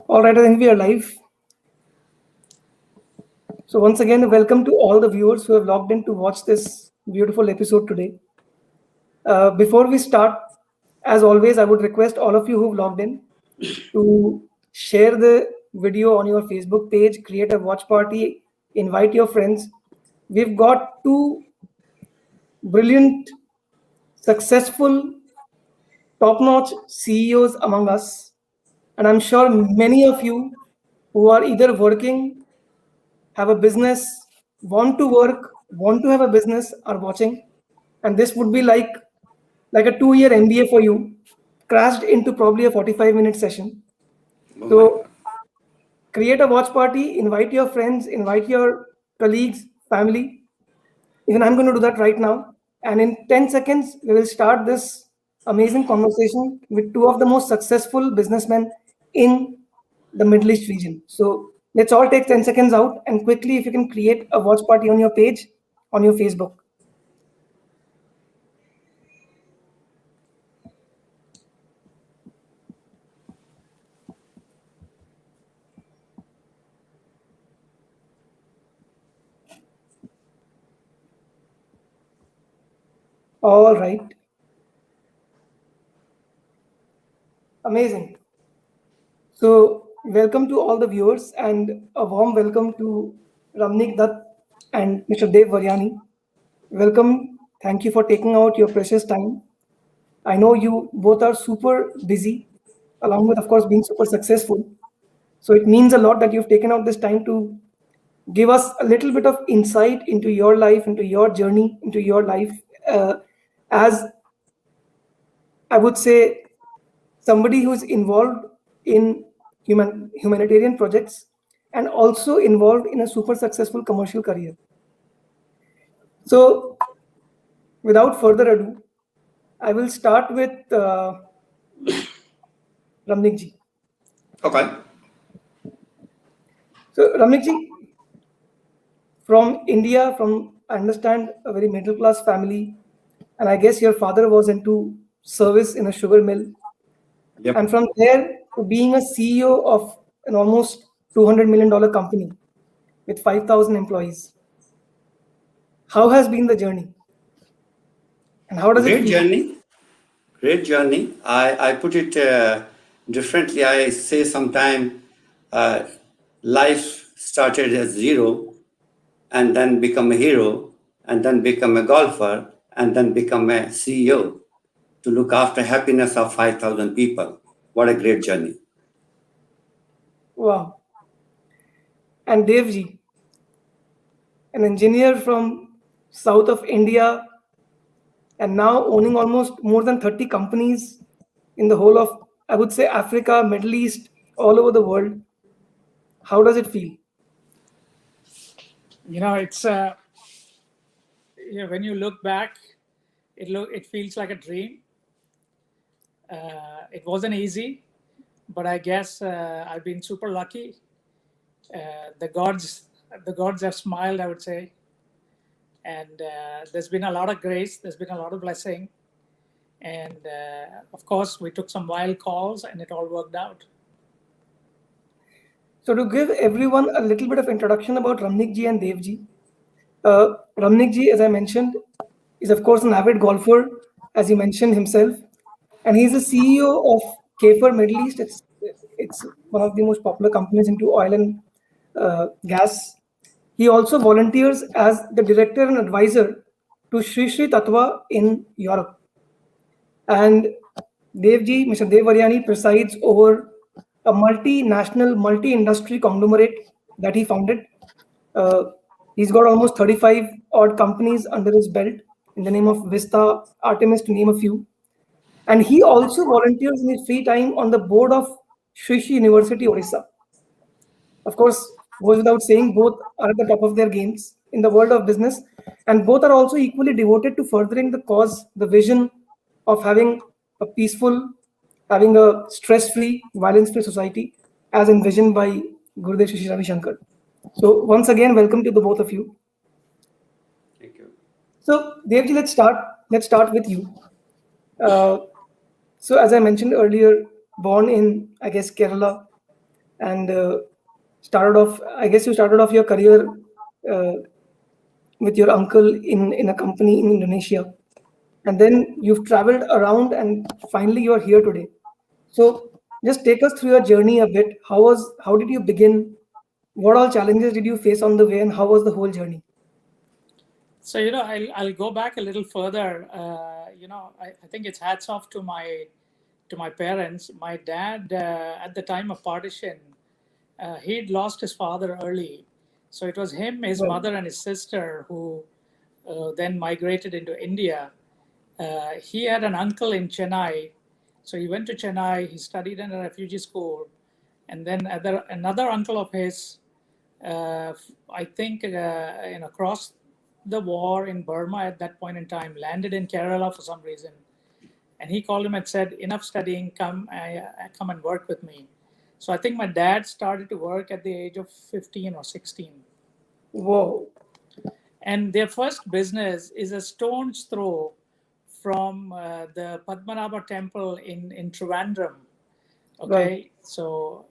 All right, I think we are live. So once again, welcome to all the viewers who have logged in to watch this beautiful episode today. Before we start, as always, I would request all of you who've logged in to share the video on your Facebook page, create a watch party, invite your friends. We've got two brilliant, successful, top-notch CEOs among us, and I'm sure many of you who are either working, have a business, want to work, want to have a business are watching. And this would be like a 2-year MBA for you, crashed into probably a 45-minute session. Oh my So God. create a watch party, invite your friends, invite your colleagues, family. Even I'm going to do that right now. And in 10 seconds, we will start this amazing conversation with two of the most successful businessmen in the Middle East region. So let's all take 10 seconds out and quickly, if you can create a watch party on your page, on your Facebook. All right. Amazing. So welcome to all the viewers and a warm welcome to Ramnik Dutt and Mr. Dev Varyani. Welcome. Thank you for taking out your precious time. I know you both are super busy, along with, of course, being super successful. So it means a lot that you've taken out this time to give us a little bit of insight into your life, into your journey, into your life, as I would say, somebody who's involved in humanitarian projects and also involved in a super successful commercial career. So without further ado, I will start with Ramnik ji. Okay. So Ramnik ji, from India, from I understand a very middle class family, and I guess your father was into service in a sugar mill, Yep. and from there to being a CEO of an almost $200 million company with 5,000 employees. How has been the journey, and how does it Great feel? journey. Great journey. I put it differently. I say sometime uh, life started as zero and then become a hero and then become a golfer and then become a CEO to look after happiness of 5,000 people. What a great journey. Wow. And Devji, an engineer from south of India, and now owning almost more than 30 companies in the whole of, I would say, Africa, Middle East, all over the world. How does it feel? It's when you look back, it feels like a dream. It wasn't easy, but I guess I've been super lucky. The gods have smiled, I would say, and there's been a lot of grace. There's been a lot of blessing, and of course, we took some wild calls, and it all worked out. So to give everyone a little bit of introduction about Ramnik ji and Dev ji, Ramnik ji, as I mentioned, is of course an avid golfer, as he mentioned himself, and he's the CEO of Kafer Middle East. It's one of the most popular companies into oil and gas. He also volunteers as the director and advisor to Sri Sri Tatva in Europe. And Devji, Mr. Dev Varyani presides over a multinational, multi-industry conglomerate that he founded. Uh, he's got almost 35 odd companies under his belt in the name of Vista, Artemis, to name a few. And he also volunteers in his free time on the board of Sri Sri University, Orissa. Of course, goes without saying, both are at the top of their games in the world of business, and both are also equally devoted to furthering the cause, the vision of having a peaceful, having a stress-free, violence-free society, as envisioned by Gurudev Shri Ravi Shankar. So once again, welcome to the both of you. Thank you. So Devji, let's start. Let's start with you. So as I mentioned earlier, born in, I guess, Kerala, and started off. I guess you started off your career uh, with your uncle in a company in Indonesia, and then you've traveled around, and finally you are here today. So just take us through your journey a bit. How did you begin? What all challenges did you face on the way, and how was the whole journey? So, I'll go back a little further. I think it's hats off to my parents. My dad, at the time of partition, he'd lost his father early. So it was him, his Right. mother, and his sister who then migrated into India. He had an uncle in Chennai. So he went to Chennai, he studied in a refugee school. And then another uncle of his, I think, crossed the war in Burma at that point in time, landed in Kerala for some reason. And he called him and said, enough studying, come and work with me. So I think my dad started to work at the age of 15 or 16. Whoa. And their first business is a stone's throw from the Padmanabha temple in Trivandrum. Okay, Right. so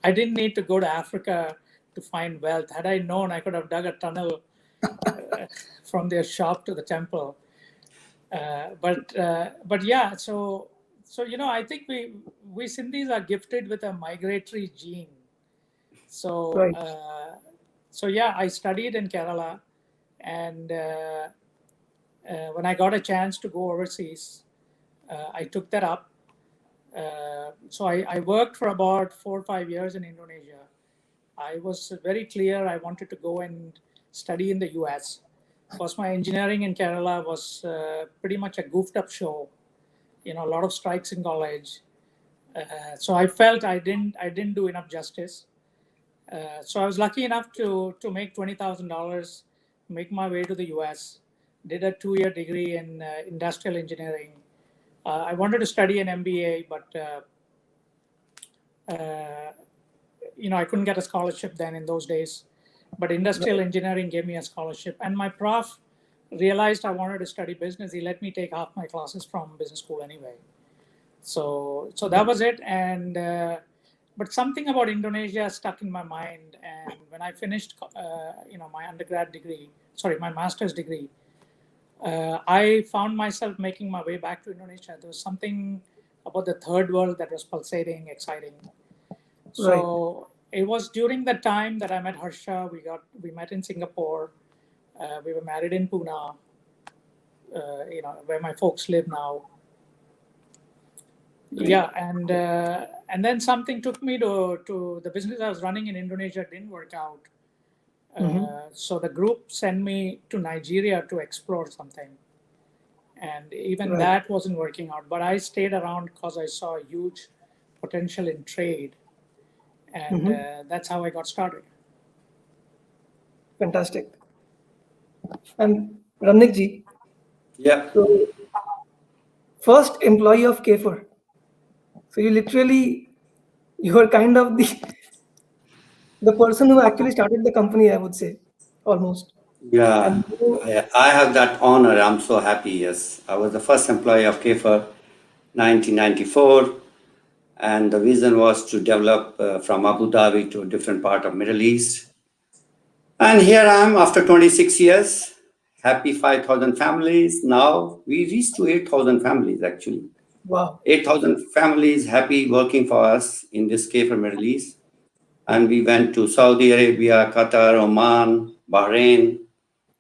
I didn't need to go to Africa to find wealth. Had I known, I could have dug a tunnel from their shop to the temple. But yeah, so I think we Sindhis are gifted with a migratory gene. So Right. so yeah, I studied in Kerala, and when I got a chance to go overseas, I took that up. So I worked for about 4 or 5 years in Indonesia. I was very clear I wanted to go and study in the US. Because my engineering in Kerala was pretty much a goofed up show, a lot of strikes in college. So I felt I didn't do enough justice. So I was lucky enough to make $20,000, make my way to the US, did a 2-year degree in industrial engineering. I wanted to study an MBA, but I couldn't get a scholarship then in those days. But industrial engineering gave me a scholarship, and my prof realized I wanted to study business. He let me take half my classes from business school anyway. So that was it. And but something about Indonesia stuck in my mind. And when I finished, my undergrad degree, my master's degree, I found myself making my way back to Indonesia. There was something about the third world that was pulsating, exciting. So it was during that time that I met Harsha. We met in Singapore. We were married in Pune, where my folks live now. Yeah, and then something took me to the business I was running in Indonesia. Didn't work out. So the group sent me to Nigeria to explore something. And even that wasn't working out. But I stayed around because I saw a huge potential in trade. And that's how I got started. Fantastic. And Ramnik ji, Yeah. so first employee of Kafer. So you were kind of the person who actually started the company, I would say, almost. Yeah, And I have that honor. I'm so happy. Yes, I was the first employee of KFER, 1994, and the vision was to develop from Abu Dhabi to a different part of Middle East. And here I am after 26 years, happy 5,000 families. Now we reached to 8,000 families actually. wow. 8,000 families happy working for us in this KFER Middle East. And we went to Saudi Arabia, Qatar, Oman, Bahrain.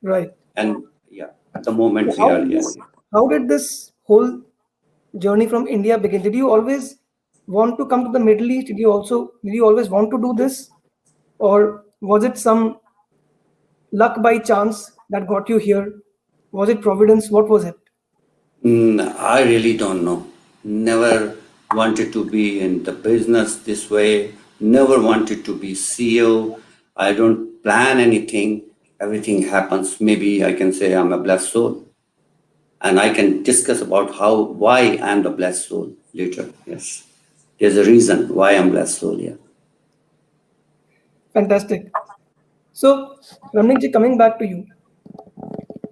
Right. And yeah, at the moment So we are here. how did this whole journey from India begin? Did you always want to come to the Middle East? Did you always want to do this? Or was it some luck by chance that got you here? Was it providence? What was it? I really don't know. Never wanted to be in the business this way. Never wanted to be CEO. I don't plan anything. Everything happens. Maybe I can say I'm a blessed soul. And I can discuss about why I'm the blessed soul later. Yes. There's a reason why I'm blessed soul, yeah. Fantastic. So, Ramnik ji, coming back to you,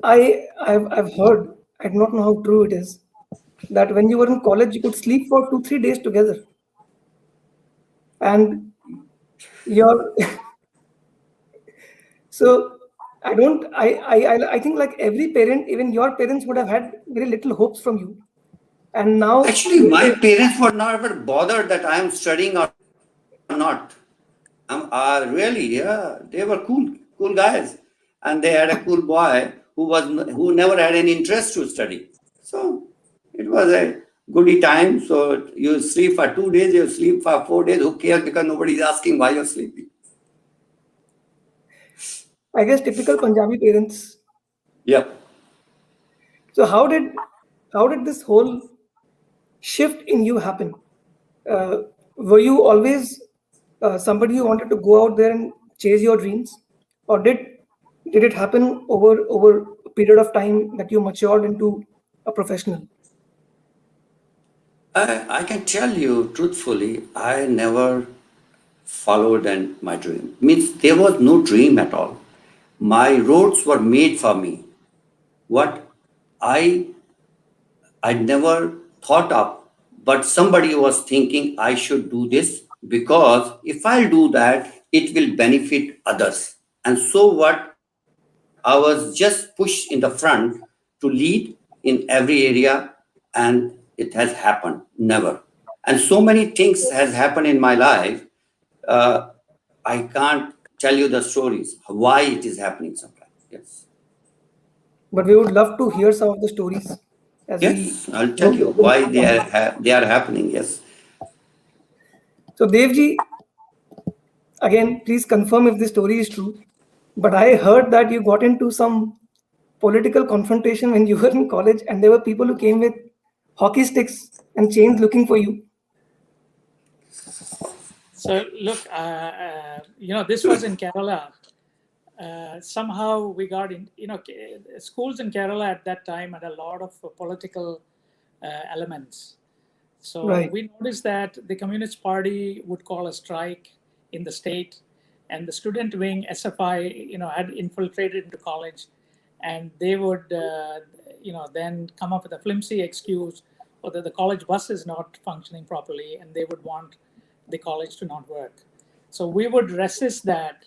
I've heard, I do not know how true it is, that when you were in college, you could sleep for 2-3 days together. and your so I think like every parent, even your parents would have had very little hopes from you, and now Actually, my parents were not ever bothered that I am studying or not. Really, yeah, they were cool guys, and they had a cool boy who never had any interest to study. So it was a goody time. So you sleep for 2 days, you sleep for 4 days. Who cares? Because nobody is asking why you're sleeping. I guess typical Punjabi parents. Yep. So how did this whole shift in you happen? Were you always somebody who wanted to go out there and chase your dreams, or did it happen over a period of time that you matured into a professional? I can tell you truthfully, I never followed my dream. Means there was no dream at all. My roads were made for me. What I I never thought of, but somebody was thinking I should do this because if I do that, it will benefit others. And so what? I was just pushed in the front to lead in every area, and it has happened. Never. And so many things has happened in my life. Uh, I can't tell you the stories why it is happening sometimes. Yes. But we would love to hear some of the stories as we Yes, I'll tell go you through. why they are happening. Yes. So Devji, again, please confirm if this story is true. But I heard that you got into some political confrontation when you were in college, and there were people who came with hockey sticks and chains looking for you. So look, this was in Kerala. Somehow we got in, schools in Kerala at that time had a lot of political elements. So Right. we noticed that the Communist Party would call a strike in the state, and the student wing SFI, had infiltrated into college, and they would, then come up with a flimsy excuse, or that the college bus is not functioning properly, and they would want the college to not work. So we would resist that,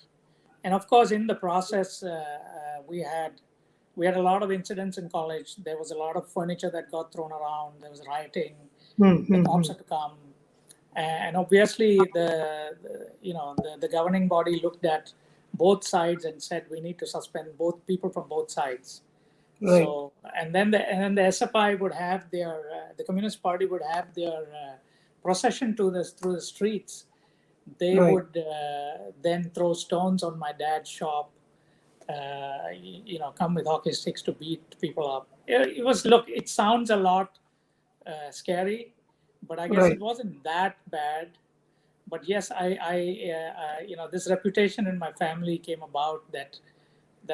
and of course, in the process, we had a lot of incidents in college. There was a lot of furniture that got thrown around. There was rioting. The cops had to come, and obviously the governing body looked at both sides and said we need to suspend both people from both sides. Right. So and then the SFI would have their the Communist Party would have their procession through the streets. They Right. would then throw stones on my dad's shop. Come with hockey sticks to beat people up. It was, look, it sounds a lot scary, but I guess Right. it wasn't that bad. But yes, this reputation in my family came about that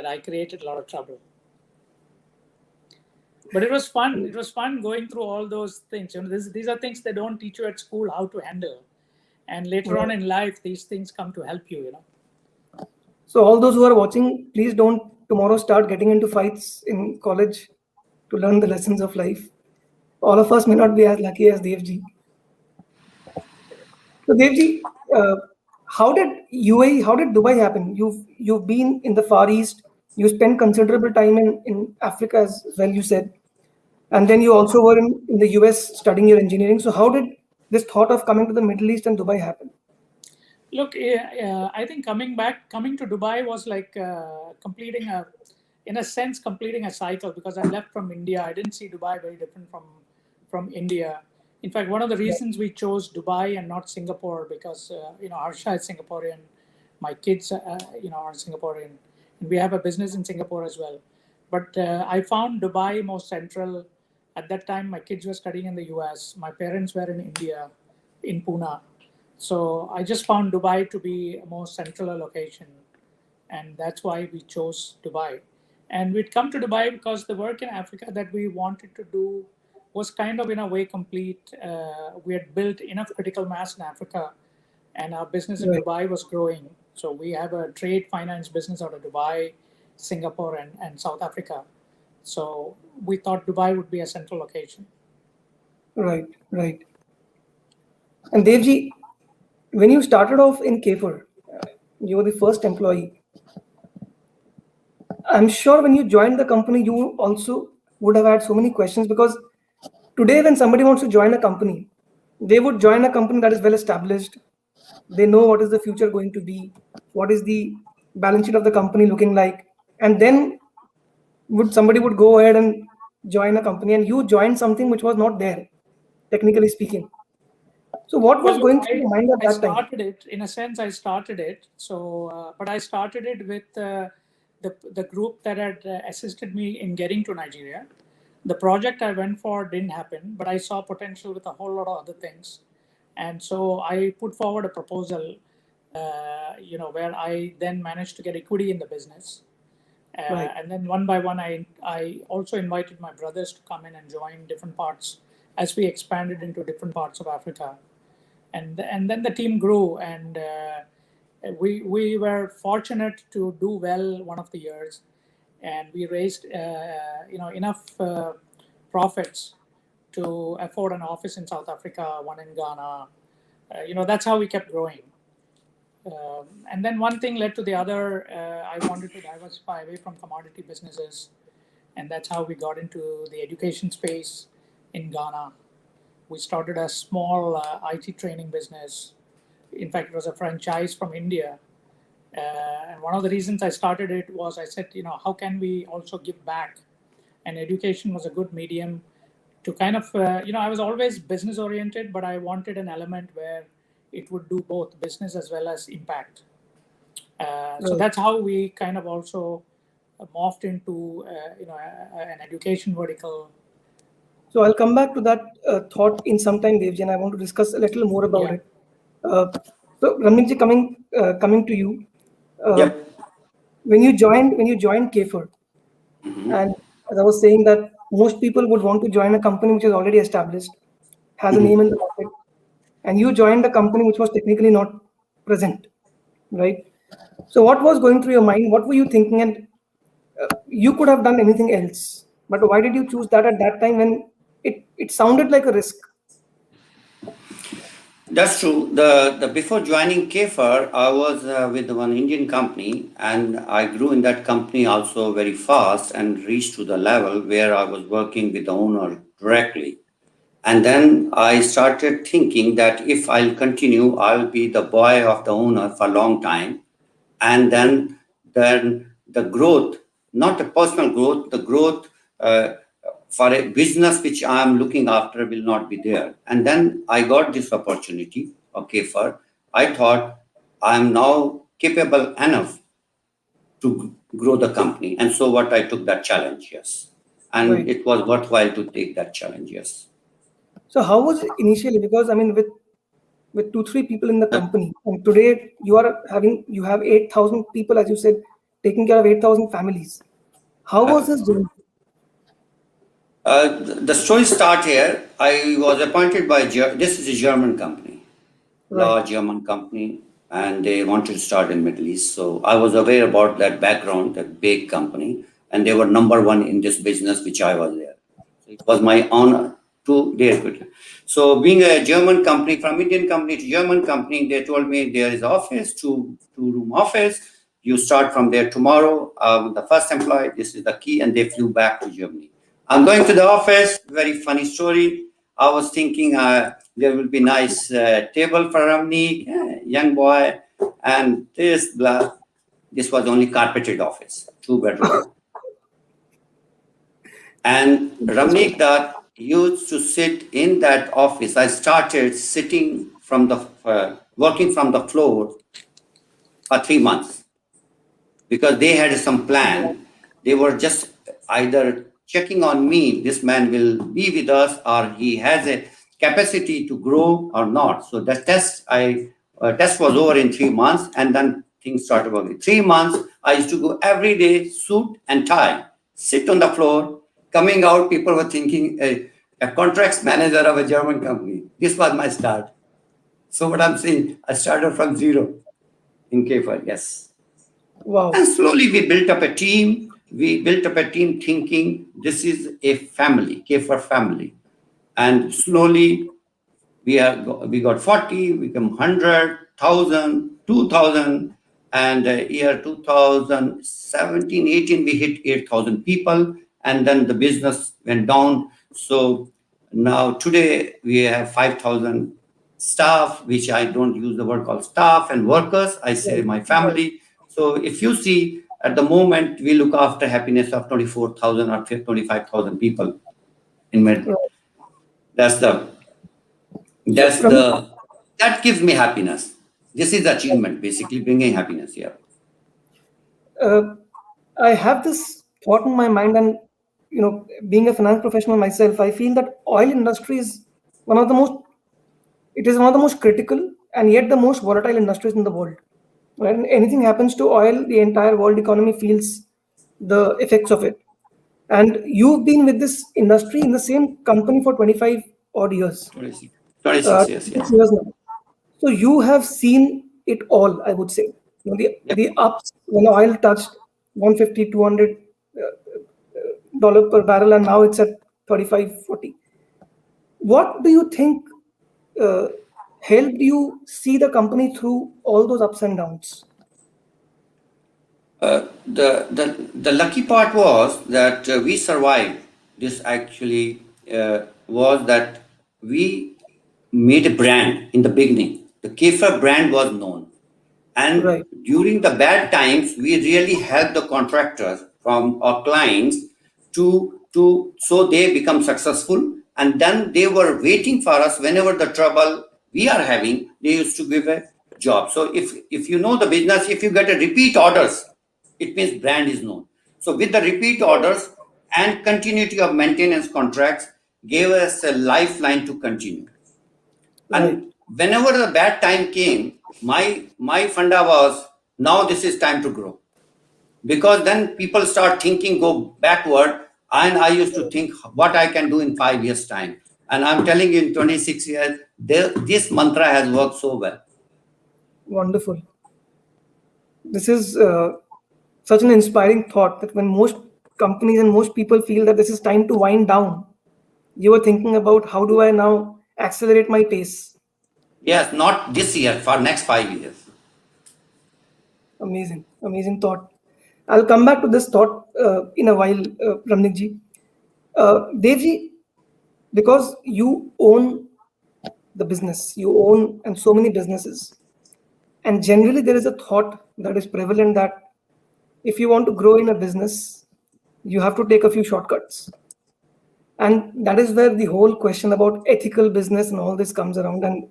I created a lot of trouble. But it was fun. It was fun going through all those things. These are things they don't teach you at school how to handle, and later on in life, these things come to help you. So all those who are watching, please don't tomorrow start getting into fights in college to learn the lessons of life. All of us may not be as lucky as Devji. So Devji, how did UAE, how did Dubai happen? You've been in the Far East. You spent considerable time in Africa as well, you said. And then you also were in the US studying your engineering. So how did this thought of coming to the Middle East and Dubai happen? Look, I think coming to Dubai was like completing a cycle, because I left from India. I didn't see Dubai very different from India. In fact, one of the reasons we chose Dubai and not Singapore, because Harsha is Singaporean, my kids are Singaporean, and we have a business in Singapore as well. But I found Dubai more central. At that time, my kids were studying in the US. My parents were in India, in Pune. So I just found Dubai to be a more central location, and that's why we chose Dubai. And we'd come to Dubai because the work in Africa that we wanted to do was kind of in a way complete. We had built enough critical mass in Africa, and our business in Right. Dubai was growing. So we have a trade finance business out of Dubai, Singapore, and South Africa. So we thought Dubai would be a central location. Right, right. And Devji, when you started off in Kefir, you were the first employee. I'm sure when you joined the company, you also would have had so many questions, because today, when somebody wants to join a company, they would join a company that is well established. They know what is the future going to be, what is the balance sheet of the company looking like, and then somebody would go ahead and join a company, and you joined something which was not there, technically speaking. So what was going through your mind at I that time? started it, in a sense, I started it. So, but I started it with the group that had assisted me in getting to Nigeria. The project I went for didn't happen, but I saw potential with a whole lot of other things. And so I put forward a proposal, where I then managed to get equity in the business. Right. And then one by one, I also invited my brothers to come in and join different parts as we expanded into different parts of Africa. And then the team grew, and we were fortunate to do well one of the years, and we raised enough profits to afford an office in South Africa, one in Ghana. That's how we kept growing. And then one thing led to the other. I wanted to diversify away from commodity businesses, and that's how we got into the education space in Ghana. We started a small IT training business. In fact, it was a franchise from India. And one of the reasons I started it was I said, how can we also give back? And education was a good medium to kind of, I was always business oriented, but I wanted an element where it would do both business as well as impact. So that's how we kind of also morphed into, an education vertical. So I'll come back to that thought in some time, Devji, and I want to discuss a little more about it. So Ramnikji, coming to you. Yep. When you joined Kefir, and as I was saying, that most people would want to join a company which is already established, has a name in the market, and you joined a company which was technically not present, right? So what was going through your mind? What were you thinking? And you could have done anything else, but why did you choose that at that time when it sounded like a risk? That's true. The before joining Kefir, I was with one Indian company, and I grew in that company also very fast and reached to the level where I was working with the owner directly. And then I started thinking that if I'll continue, I'll be the boy of the owner for a long time. And then the growth, not the personal growth, the growth for a business which I'm looking after will not be there. And then I got this opportunity of Kefir. I thought I'm now capable enough to grow the company. And so what I took that challenge, yes. And Right. it was worthwhile to take that challenge, yes. So how was it initially? Because I mean, with 2-3 people in the company, and today you have 8,000 people, as you said, taking care of 8,000 families. How was this journey? The story start here. I was appointed by, this is a German company, large German company, and they wanted to start in Middle East. So I was aware about that background, that big company, and they were number one in this business, which I was there. So it was my honor to their good. So being a German company, from Indian company to German company, they told me there is office, two-room office. You start from there tomorrow. The first employee, this is the key, and they flew back to Germany. I'm going to the office. Very funny story. I was thinking there will be nice table for Ramnik, young boy, and this blah. This was only carpeted office, 2-bedroom. And Ramnik Dutt used to sit in that office. I started sitting from the working from the floor for 3 months because they had some plan. They were just either checking on me, this man will be with us, or he has a capacity to grow or not. So the test was over in 3 months, and then things started working. 3 months, I used to go every day, suit and tie, sit on the floor. Coming out, people were thinking a contracts manager of a German company. This was my start. So what I'm saying, I started from zero in Kefir, yes. Wow. And slowly we built up a team. We built up a team thinking this is a family, Kefir family. And slowly we got 40, we become 100, 1,000, 2,000, and year 2017, 18, we hit 8,000 people, and then the business went down. So now today we have 5,000 staff, which I don't use the word called staff and workers. I say Right. my family. So if you see at the moment, we look after happiness of 24,000 or 25,000 people in med. Right. That's the Ramnik, that gives me happiness. This is achievement, basically bringing happiness here. I have this thought in my mind, and being a finance professional myself, I feel that oil industry is one of the most it is one of the most critical and yet the most volatile industries in the world. When anything happens to oil, the entire world economy feels the effects of it. And you've been with this industry in the same company for 25 odd years, 26, 26 years, 26 yes. years now. So you have seen it all, I would say. Yep. The ups when oil touched 150, $200 per barrel, and now it's at 35, 40. What do you think helped you see the company through all those ups and downs? The lucky part was that we survived. This actually was that we made a brand in the beginning. The Kefir brand was known. And Right. during the bad times, we really helped the contractors from our clients so they become successful. And then they were waiting for us whenever the trouble we are having, they used to give a job. So if you know the business, if you get a repeat orders, it means brand is known. So with the repeat orders and continuity of maintenance contracts gave us a lifeline to continue. And whenever the bad time came, my funda was, now this is time to grow. Because then people start thinking, go backward. And I used to think what I can do in 5 years' time. And I'm telling you, in 26 years, this mantra has worked so well. Wonderful. This is such an inspiring thought that when most companies and most people feel that this is time to wind down, you are thinking about how do I now accelerate my pace. Yes, not this year, for next 5 years. Amazing, amazing thought. I'll come back to this thought in a while, Ramnikji. Devji, because you own the business, you own and so many businesses, and generally there is a thought that is prevalent that if you want to grow in a business, you have to take a few shortcuts. And that is where the whole question about ethical business and all this comes around. And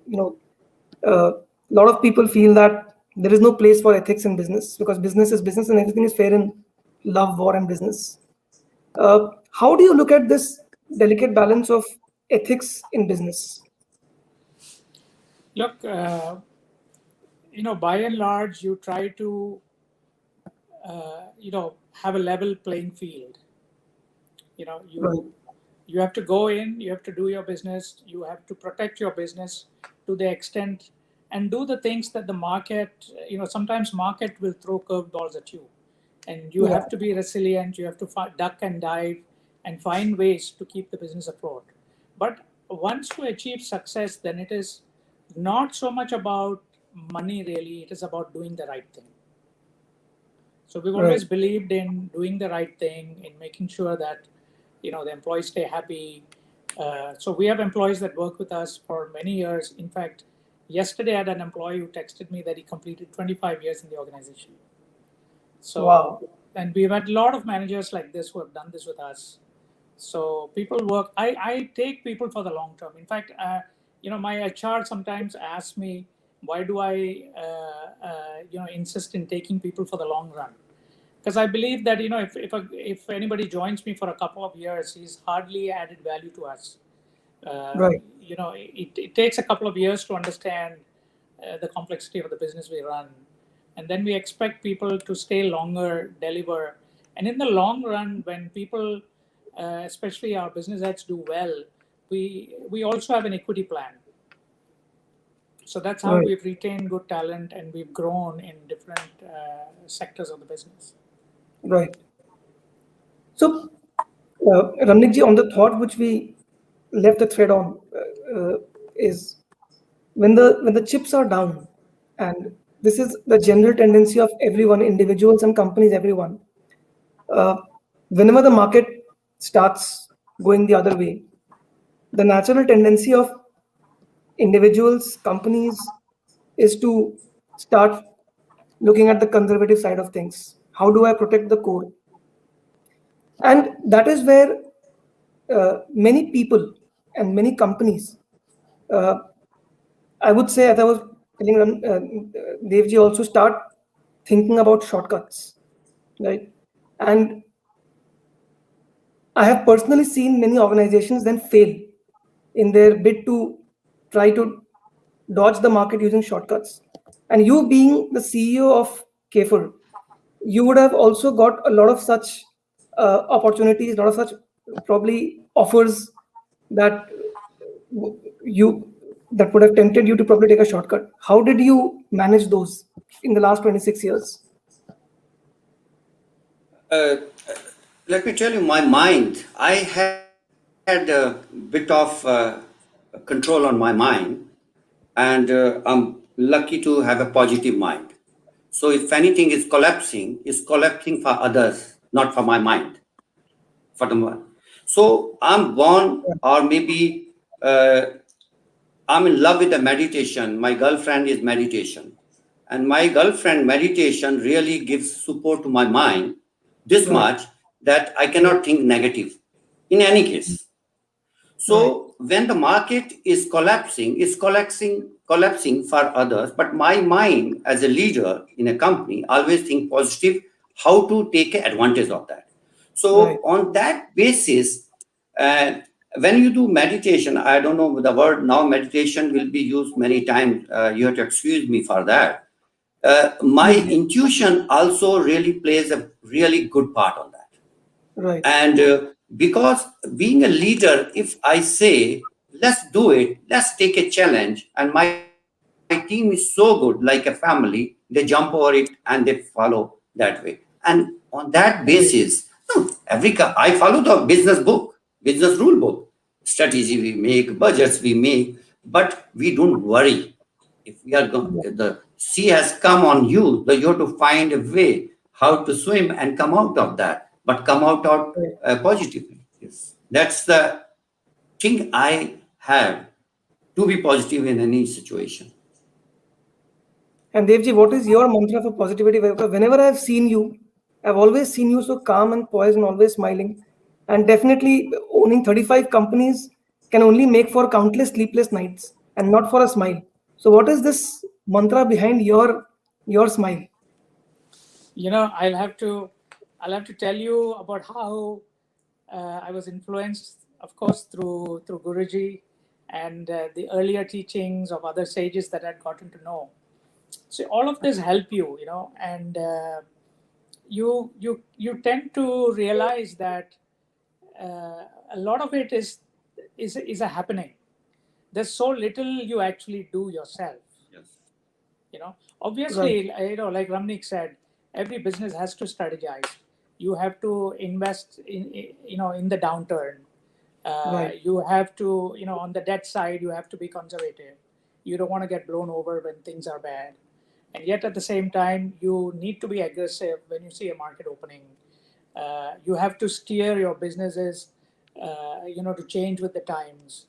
a lot of people feel that there is no place for ethics in business because business is business and everything is fair in love, war, and business. How do you look at this delicate balance of ethics in business? Look, by and large, you try to, have a level playing field. Right. You have to go in, you have to do your business, you have to protect your business to the extent and do the things that the market, sometimes market will throw curveballs at you. And you have to be resilient, you have to duck and dive and find ways to keep the business afloat. But once you achieve success, then it is not so much about money really, it is about doing the right thing. So we've always believed in doing the right thing, in making sure that the employees stay happy. So we have employees that work with us for many years. In fact, yesterday I had an employee who texted me that he completed 25 years in the organization. So, wow. And we've had a lot of managers like this who have done this with us. So people work. I take people for the long term. In fact, my HR sometimes asks me, why do I, insist in taking people for the long run? Because I believe that if anybody joins me for a couple of years, he's hardly added value to us. Right. It takes a couple of years to understand the complexity of the business we run, and then we expect people to stay longer, deliver, and in the long run, when people, especially our business heads, do well, we also have an equity plan. So that's how we've retained good talent and we've grown in different sectors of the business. Right. So, Ramnikji, on the thought which we left the thread on is when the chips are down, and this is the general tendency of everyone, individuals and companies, everyone. Uh, Whenever the market starts going the other way, the natural tendency of individuals, companies, is to start looking at the conservative side of things. How do I protect the core? And that is where many people and many companies, uh, I would say, as I was telling Devji, also start thinking about shortcuts, right? And I have personally seen many organizations then fail in their bid to try to dodge the market using shortcuts. And you being the CEO of Kefir, you would have also got a lot of such opportunities, a lot of such probably offers that you that would have tempted you to probably take a shortcut. How did you manage those in the last 26 years? Let me tell you my mind. I had a bit of control on my mind, and I'm lucky to have a positive mind. So if anything is collapsing, it's collapsing for others, not for my mind, for the mind. So I'm born, or maybe I'm in love with the meditation. My girlfriend is meditation. And my girlfriend meditation really gives support to my mind this Right, much that I cannot think negative in any case. right, So when the market is collapsing, it's collapsing for others. But my mind as a leader in a company always think positive, how to take advantage of that. right, So on that basis, uh, when you do meditation, I don't know the word now. Meditation will be used many times. You have to excuse me for that. My intuition also really plays a really good part on that. right, And because being a leader, if I say, let's do it, let's take a challenge, and my team is so good, like a family, they jump over it and they follow that way. And on that basis, no, I follow the business book, business rule book, strategy we make, budgets we make, but we don't worry. If we are going, if the sea has come on you, then you have to find a way how to swim and come out of that, but come out right. positively. Yes, that's the thing I have, to be positive in any situation. And Devji, what is your mantra for positivity? Because whenever I've seen you, I've always seen you so calm and poised and always smiling. And definitely owning 35 companies can only make for countless sleepless nights and not for a smile. So what is this mantra behind your smile? You know, I'll have to tell you about how I was influenced, of course, through Guruji and the earlier teachings of other sages that I'd gotten to know. So all of this help you, and you tend to realize that a lot of it is a happening. There's so little you actually do yourself. Yes. Right, Obviously, like Ramnik said, every business has to strategize. You have to invest in the downturn. right, You have to, on the debt side, you have to be conservative. You don't want to get blown over when things are bad. And yet at the same time, you need to be aggressive when you see a market opening. You have to steer your businesses, to change with the times.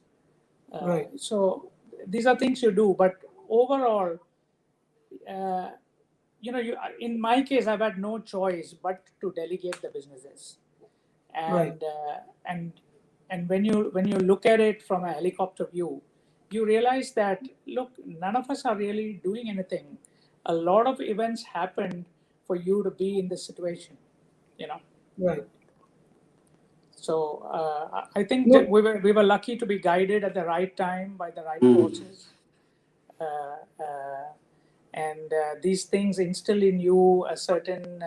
right. So these are things you do, but overall, uh, in my case, I've had no choice but to delegate the businesses, Right. and when you look at it from a helicopter view, you realize that look, none of us are really doing anything. A lot of events happened for you to be in this situation, you know. Right. So I think that No, we were lucky to be guided at the right time by the right Mm. forces. And these things instill in you a certain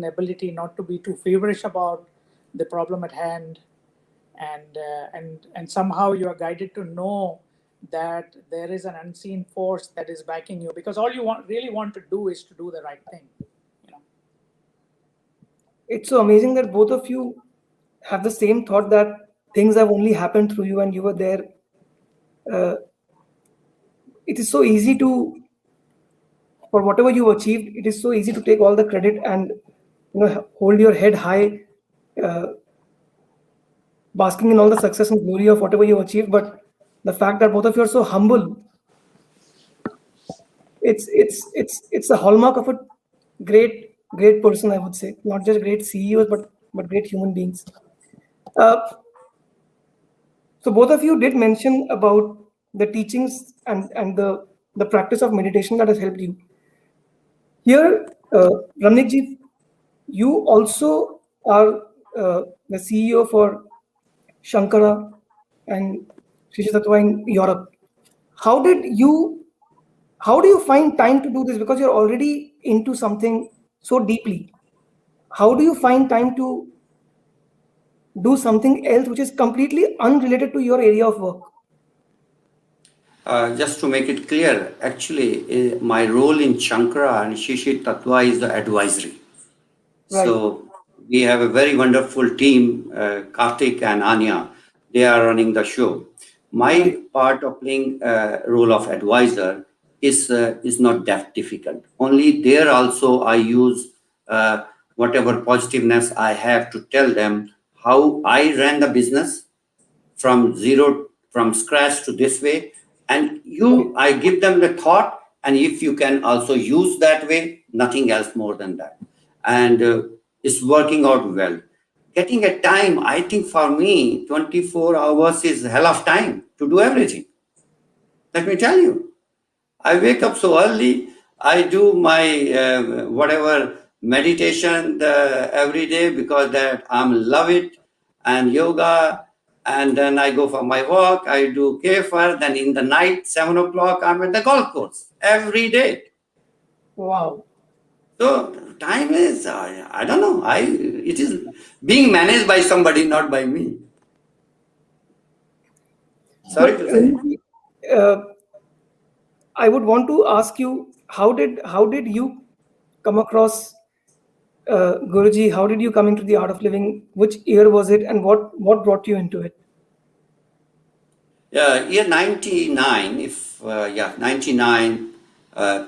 ability not to be too feverish about the problem at hand, and somehow you are guided to know that there is an unseen force that is backing you, because all you really want to do is to do the right thing, you know. it's so amazing that both of you have the same thought that things have only happened through you and you were there it is so easy to, for whatever you achieved, it is so easy to take all the credit and hold your head high, uh, basking in all the success and glory of whatever you achieved. But the fact that both of you are so humble, it's a hallmark of a great person, I would say. Not just great CEOs, but great human beings. Uh, so both of you did mention about the teachings and the practice of meditation that has helped you. Here, Ramnik ji, you also are the CEO for Shankara and Sri Tattva in Europe. How do you find time to do this? Because you're already into something so deeply. How do you find time to do something else which is completely unrelated to your area of work? Just to make it clear, actually, my role in Shankara and Shishi Tattva is the advisory. Right. So we have a very wonderful team, Karthik and Anya. They are running the show. My part of playing role of advisor is not that difficult. Only there also I use whatever positiveness I have to tell them how I ran the business from scratch to this way, and I give them the thought, and if you can also use that way, nothing else more than that, and it's working out well. Getting a time, I think for me 24 hours is hell of time to do everything. Let me tell you, I wake up so early, I do my whatever meditation every day, because that I'm love it, and yoga, and then I go for my walk, I do kefir, then in the night 7 o'clock I'm at the golf course every day. Wow. So time is I don't know, it is being managed by somebody, not by me. Sorry to say. I would want to ask you, how did you come across Guruji? How did you come into the art of living? Which year was it, and what brought you into it? Year 99, 99, I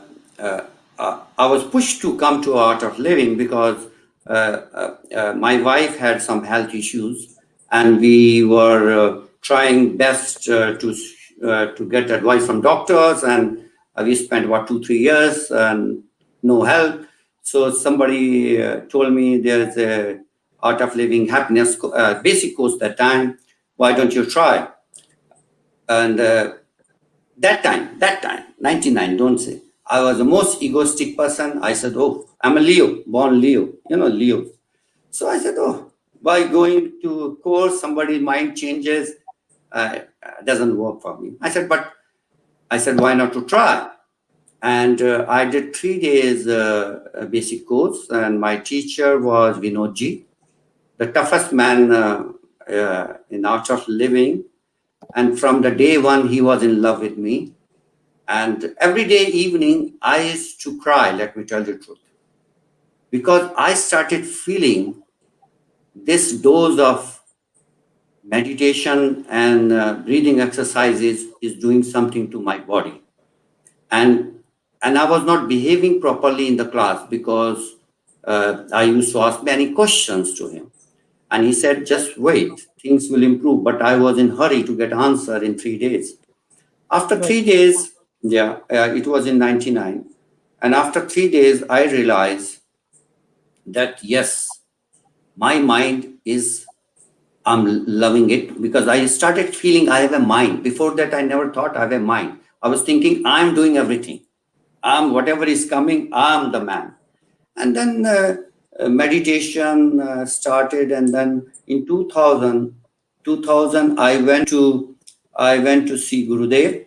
was pushed to come to Art of Living because my wife had some health issues, and we were trying best to get advice from doctors, and we spent about 2-3 years and no help. So somebody told me there's a Art of Living happiness basic course that time. Why don't you try? And that time, 99, don't say. I was the most egoistic person. I said, oh, I'm a Leo, born Leo, Leo. So I said, oh, by going to course, somebody's mind changes, doesn't work for me. I said, why not to try? And I did 3 days basic course, and my teacher was Vinodji, the toughest man in Art of Living. And from the day one, he was in love with me. And every day evening, I used to cry, let me tell you the truth. Because I started feeling this dose of meditation and breathing exercises is doing something to my body. And I was not behaving properly in the class because I used to ask many questions to him. And he said, just wait, things will improve. But I was in hurry to get answer in 3 days. After 3 days, it was in 99. And after 3 days, I realized that, yes, my mind I'm loving it, because I started feeling I have a mind. Before that, I never thought I have a mind. I was thinking I'm doing everything. Whatever is coming, I'm the man. And then meditation started, and then in 2000 I went to see Gurudev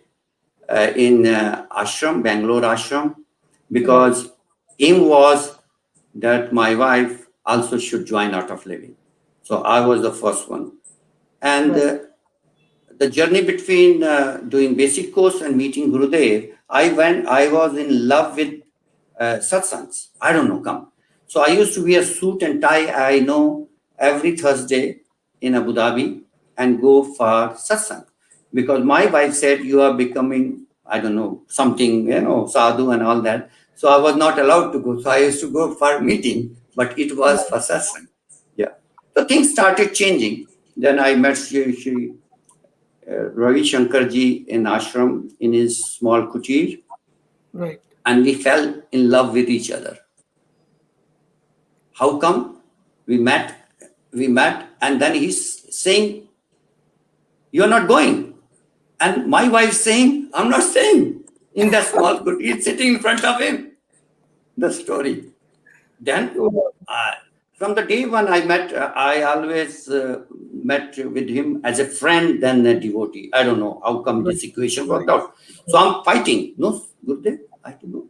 in ashram, Bangalore ashram, because aim was that my wife also should join Art of Living. So I was the first one. And the journey between doing basic course and meeting Gurudev, I was in love with satsangs. I don't know, come. So I used to wear suit and tie, I know, every Thursday in Abu Dhabi and go for satsang. Because my wife said, you are becoming I don't know, something, sadhu and all that. So I was not allowed to go. So I used to go for meeting, but it was for satsang. Yeah. So things started changing. Then I met Shri Ravi Shankar ji in ashram in his small kutir, Right. and we fell in love with each other. How come? We met, and then he's saying, "You're not going." And my wife saying, "I'm not staying in that small kutir, sitting in front of him." The story. Then, Oh, from the day when I met, I always met with him as a friend, then a devotee. I don't know how come this equation worked out. So I'm fighting. No, Gurudev, I don't know.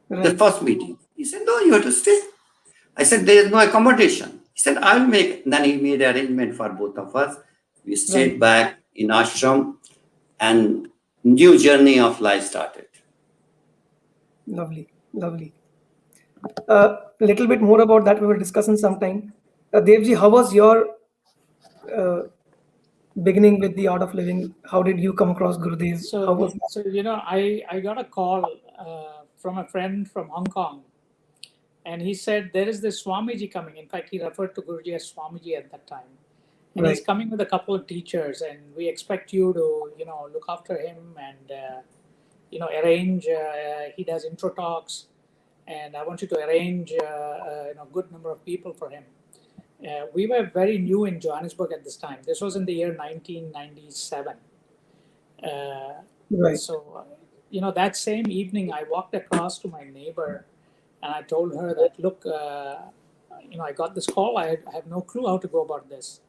The right. first meeting. He said, "No, you have to stay." I said, "There is no accommodation." He said, "I'll make." Then he made arrangement for both of us. We stayed Right. back in ashram, and new journey of life started. Lovely. Lovely. A little bit more about that we will discuss in some time. Devji, how was your uh, beginning with the art of living? How did you come across Gurudev? How was So I got a call from a friend from Hong Kong, and he said there is this Swamiji coming. In fact, he referred to Guruji as Swamiji at that time, and he's Right. coming with a couple of teachers, and we expect you to look after him and arrange. He does intro talks, and I want you to arrange good number of people for him. We were very new in Johannesburg at this time. This was in the year 1997. Right. So, that same evening, I walked across to my neighbor and I told her that, look, I got this call. I have no clue how to go about this.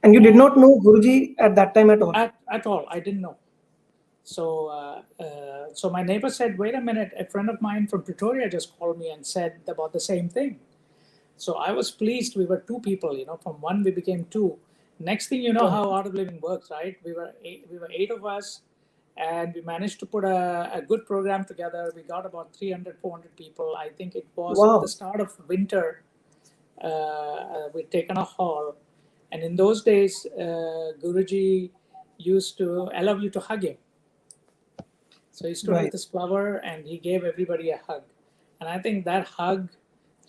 And you did not know Guruji at that time at all? At all. I didn't know. So, so my neighbor said, wait a minute, a friend of mine from Pretoria just called me and said about the same thing. So I was pleased. We were two people, from one we became two. Next thing you know how Art of Living works, right? We were eight of us, and we managed to put a good program together. We got about 300, 400 people. I think it was Wow. at the start of winter. We'd taken a hall, and in those days, Guruji used to allow you to hug him. So he stood Right. with his flower and he gave everybody a hug. And I think that hug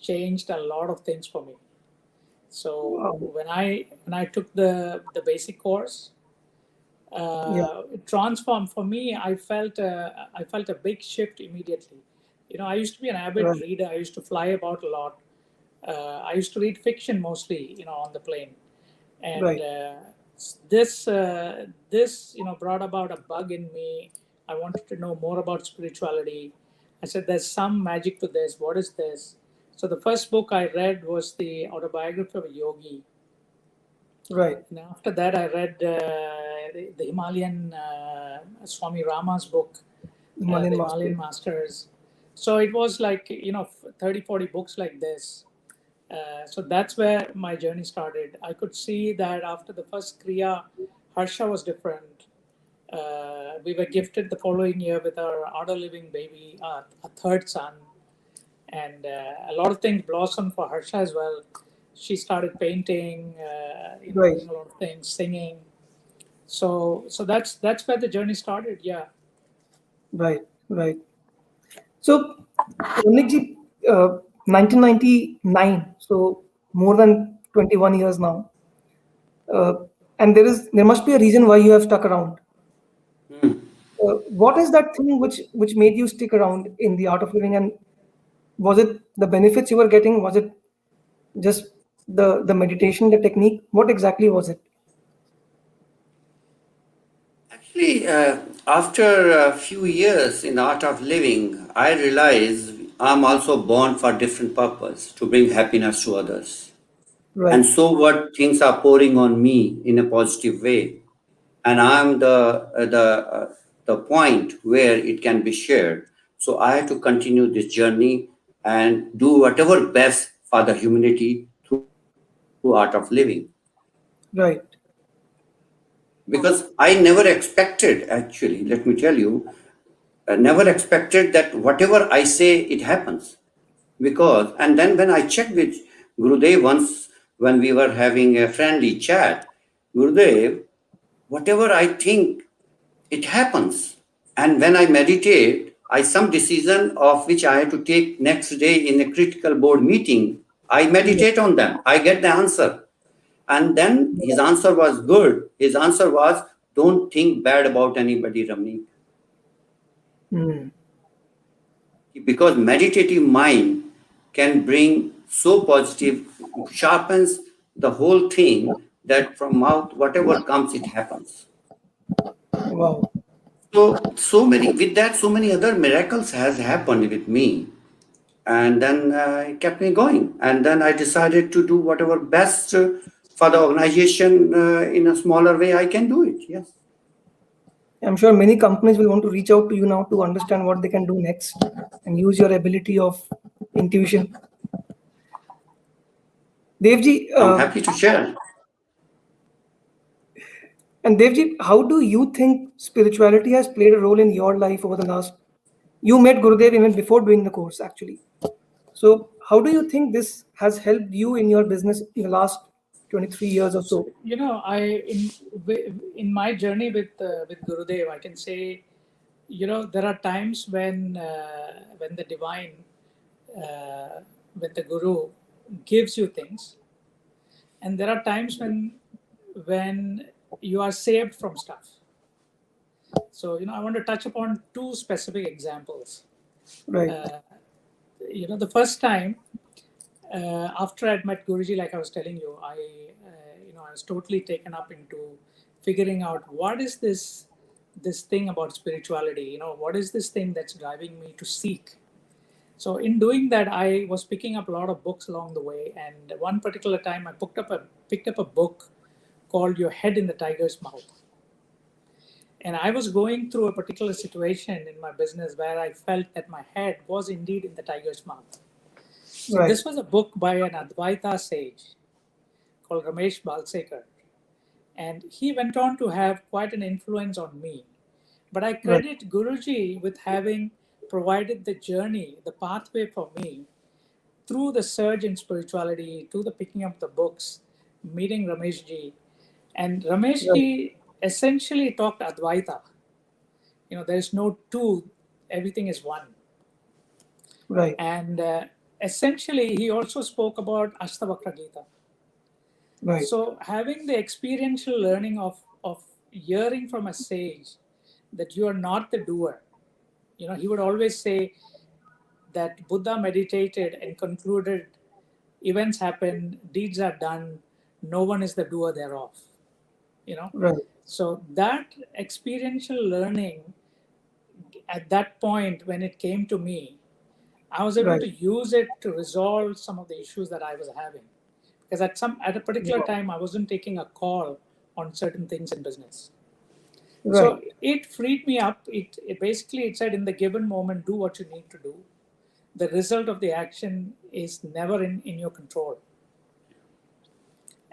changed a lot of things for me. So Wow. when I took the basic course, it transformed for me. I felt a big shift immediately. I used to be an avid Right. reader. I used to fly about a lot. I used to read fiction mostly, on the plane, and Right. this brought about a bug in me. I wanted to know more about spirituality. I said, "There's some magic to this. What is this?" So the first book I read was the autobiography of a yogi. Right. And after that, I read the Himalayan Swami Rama's book, Himalayan the Master. Himalayan Masters. So it was like 30, 40 books like this. So that's where my journey started. I could see that after the first Kriya, Harsha was different. We were gifted the following year with our Art of Living baby, a third son. And a lot of things blossomed for Harsha as well. She started painting, Right. doing a lot of things, singing. So that's where the journey started. Yeah. Right. Right. So, Ramnikji, 1999, so more than 21 years now. And there must be a reason why you have stuck around. What is that thing which made you stick around in the art of living? And was it the benefits you were getting? Was it just the meditation, the technique? What exactly was it? Actually, after a few years in art of living, I realized I'm also born for different purpose to bring happiness to others. Right. And so what things are pouring on me in a positive way, and I'm the point where it can be shared. So I have to continue this journey and do whatever best for the humanity through art of living. Right. Because I never expected, actually, let me tell you, I never expected that whatever I say, it happens. Because, and then when I checked with Gurudev once, when we were having a friendly chat, Gurudev, whatever I think, it happens. And when I meditate, some decision of which I have to take next day in a critical board meeting, I meditate on them. I get the answer. And then his answer was good. His answer was, don't think bad about anybody, Ramni. Hmm. Because meditative mind can bring so positive, sharpens the whole thing that from mouth, whatever comes, it happens. Wow. So many, with that, so many other miracles has happened with me. And then it kept me going. And then I decided to do whatever best for the organization in a smaller way I can do it. Yes. I'm sure many companies will want to reach out to you now to understand what they can do next and use your ability of intuition. Devji, I'm happy to share. and Devji, how do you think spirituality has played a role in your life over the last? You met Gurudev even before doing the course, actually. So, how do you think this has helped you in your business in the last 23 years or so? You know, in my journey with Gurudev, I can say, you know, there are times when the divine, when the Guru gives you things, and there are times when you are saved from stuff. So, you know, I want to touch upon two specific examples. Right. You know, the first time after I'd met Guruji, like I was telling you, you know, I was totally taken up into figuring out what is this thing about spirituality. You know, what is this thing that's driving me to seek? So in doing that, I was picking up a lot of books along the way, and one particular time I picked up a book called "Your Head in the Tiger's Mouth." And I was going through a particular situation in my business where I felt that my head was indeed in the tiger's mouth. So Right. this was a book by an Advaita sage called Ramesh Balsekar. And he went on to have quite an influence on me. But I credit Guruji with having provided the journey, the pathway for me through the surge in spirituality, to the picking up the books, meeting Rameshji. And Rameshji essentially talked Advaita. You know, there's no two, everything is one. Right. And essentially, he also spoke about Ashtavakra Gita. Right. So having the experiential learning of hearing from a sage that you are not the doer. You know, he would always say that Buddha meditated and concluded, events happen, deeds are done, no one is the doer thereof. You know, Right. so that experiential learning at that point when it came to me, I was able Right. to use it to resolve some of the issues that I was having. Because at a particular time I wasn't taking a call on certain things in business. Right. So it freed me up. It basically it said in the given moment, do what you need to do. The result of the action is never in your control.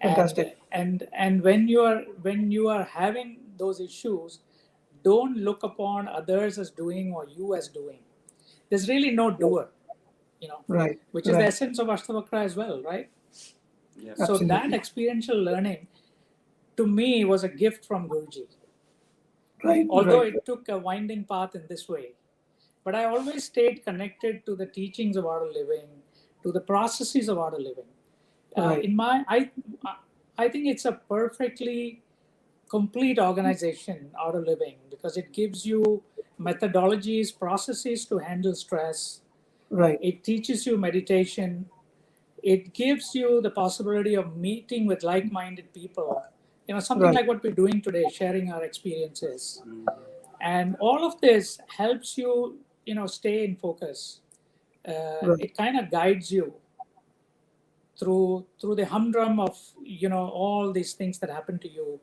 Fantastic. And when you are having those issues, don't look upon others as doing or you as doing. There's really no doer, you know, Right. which is the Right. essence of Ashtavakra as well, right? Yes. So that Absolutely. experiential learning to me was a gift from Guruji. Right. Although Right. it took a winding path in this way, but I always stayed connected to the teachings of art of living, to the processes of art of living. Right. I think it's a perfectly complete organization, art of living, because it gives you methodologies, processes to handle stress. Right. It teaches you meditation. It gives you the possibility of meeting with like-minded people. You know, something Right. like what we're doing today, sharing our experiences. And all of this helps you, you know, stay in focus. Right. It kind of guides you through the humdrum of, you know, all these things that happen to you.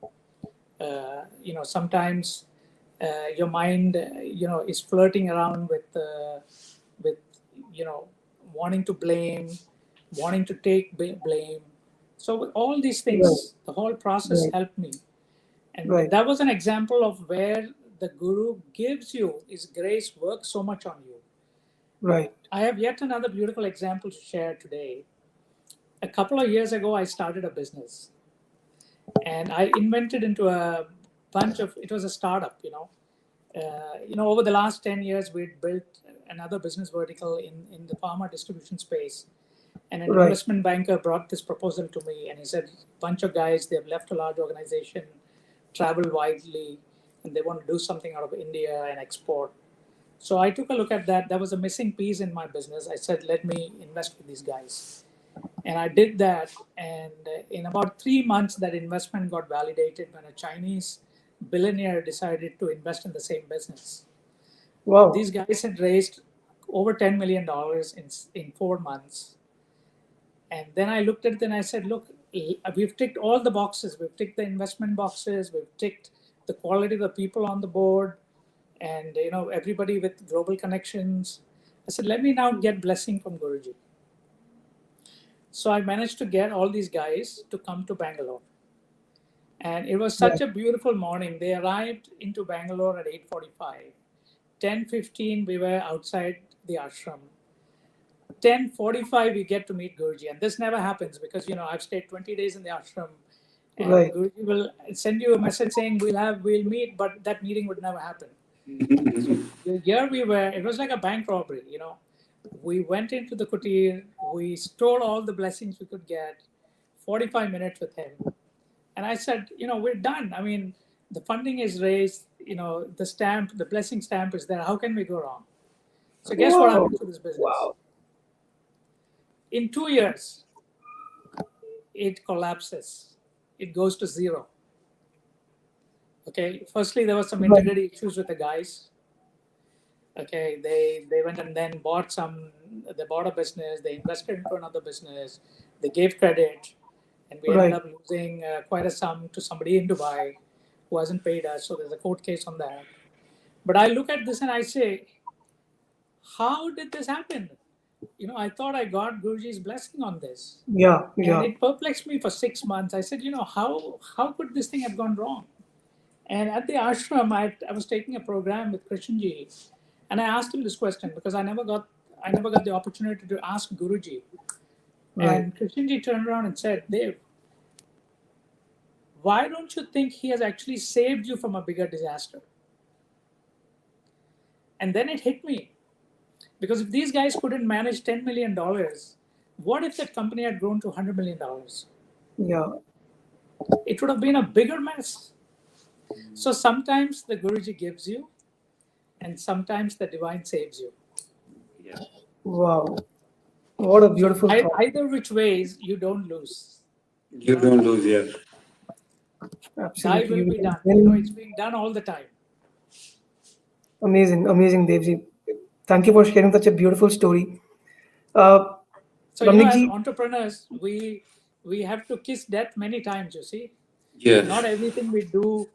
You know, sometimes your mind, you know, is flirting around with, you know, wanting to blame, wanting to take blame. So with all these Right. things, the whole process Right. helped me. And Right. that was an example of where the Guru gives you his grace works so much on you. Right. I have yet another beautiful example to share today. A couple of years ago, I started a business and I invented into a bunch of, it was a startup, you know, over the last 10 years, we'd built another business vertical in the pharma distribution space. And an Right. investment banker brought this proposal to me, and he said, bunch of guys, they've left a large organization, travel widely, and they want to do something out of India and export. So I took a look at that. That was a missing piece in my business. I said, let me invest with these guys. And I did that. And in about 3 months, that investment got validated when a Chinese billionaire decided to invest in the same business. Wow. These guys had raised over $10 million in 4 months. And then I looked at it and I said, look, we've ticked all the boxes. We've ticked the investment boxes. We've ticked the quality of the people on the board and, everybody with global connections. I said, let me now get blessing from Guruji. So I managed to get all these guys to come to Bangalore. And it was such a beautiful morning. They arrived into Bangalore at 8:45. 10:15, we were outside the ashram. 10:45, we get to meet Guruji. And this never happens because, I've stayed 20 days in the ashram. And Right. Guruji will send you a message saying we'll meet, but that meeting would never happen. So here we were, it was like a bank robbery, We went into the kutir, we stole all the blessings we could get, 45 minutes with him. And I said, we're done. I mean, the funding is raised, the stamp, the blessing stamp is there. How can we go wrong? So guess what Wow. happened to this business? Wow. In 2 years, it collapses. It goes to zero. Okay. Firstly, there was some integrity issues with the guys. Okay. They went and then they bought a business. They invested into another business. They gave credit. And we ended up losing quite a sum to somebody in Dubai who hasn't paid us. So there's a court case on that. But I look at this and I say, how did this happen? I thought I got Guruji's blessing on this. Yeah. And Yeah. it perplexed me for 6 months. I said, how could this thing have gone wrong? And at the ashram, I was taking a program with Krishnji, and I asked him this question because I never got the opportunity to ask Guruji. Right. And Krishnji turned around and said, Dev, why don't you think he has actually saved you from a bigger disaster? And then it hit me. Because if these guys couldn't manage $10 million, what if that company had grown to $100 million? Yeah. It would have been a bigger mess. So sometimes the Guruji gives you, and sometimes the divine saves you. Yeah. Wow. What a beautiful thought. Either which ways, you don't lose. You don't lose here. Thy will be done. It's being done all the time. Amazing, amazing, Devji. Thank you for sharing such a beautiful story. So, as Ramnikji, entrepreneurs, we have to kiss death many times, you see. Yes. Not everything we do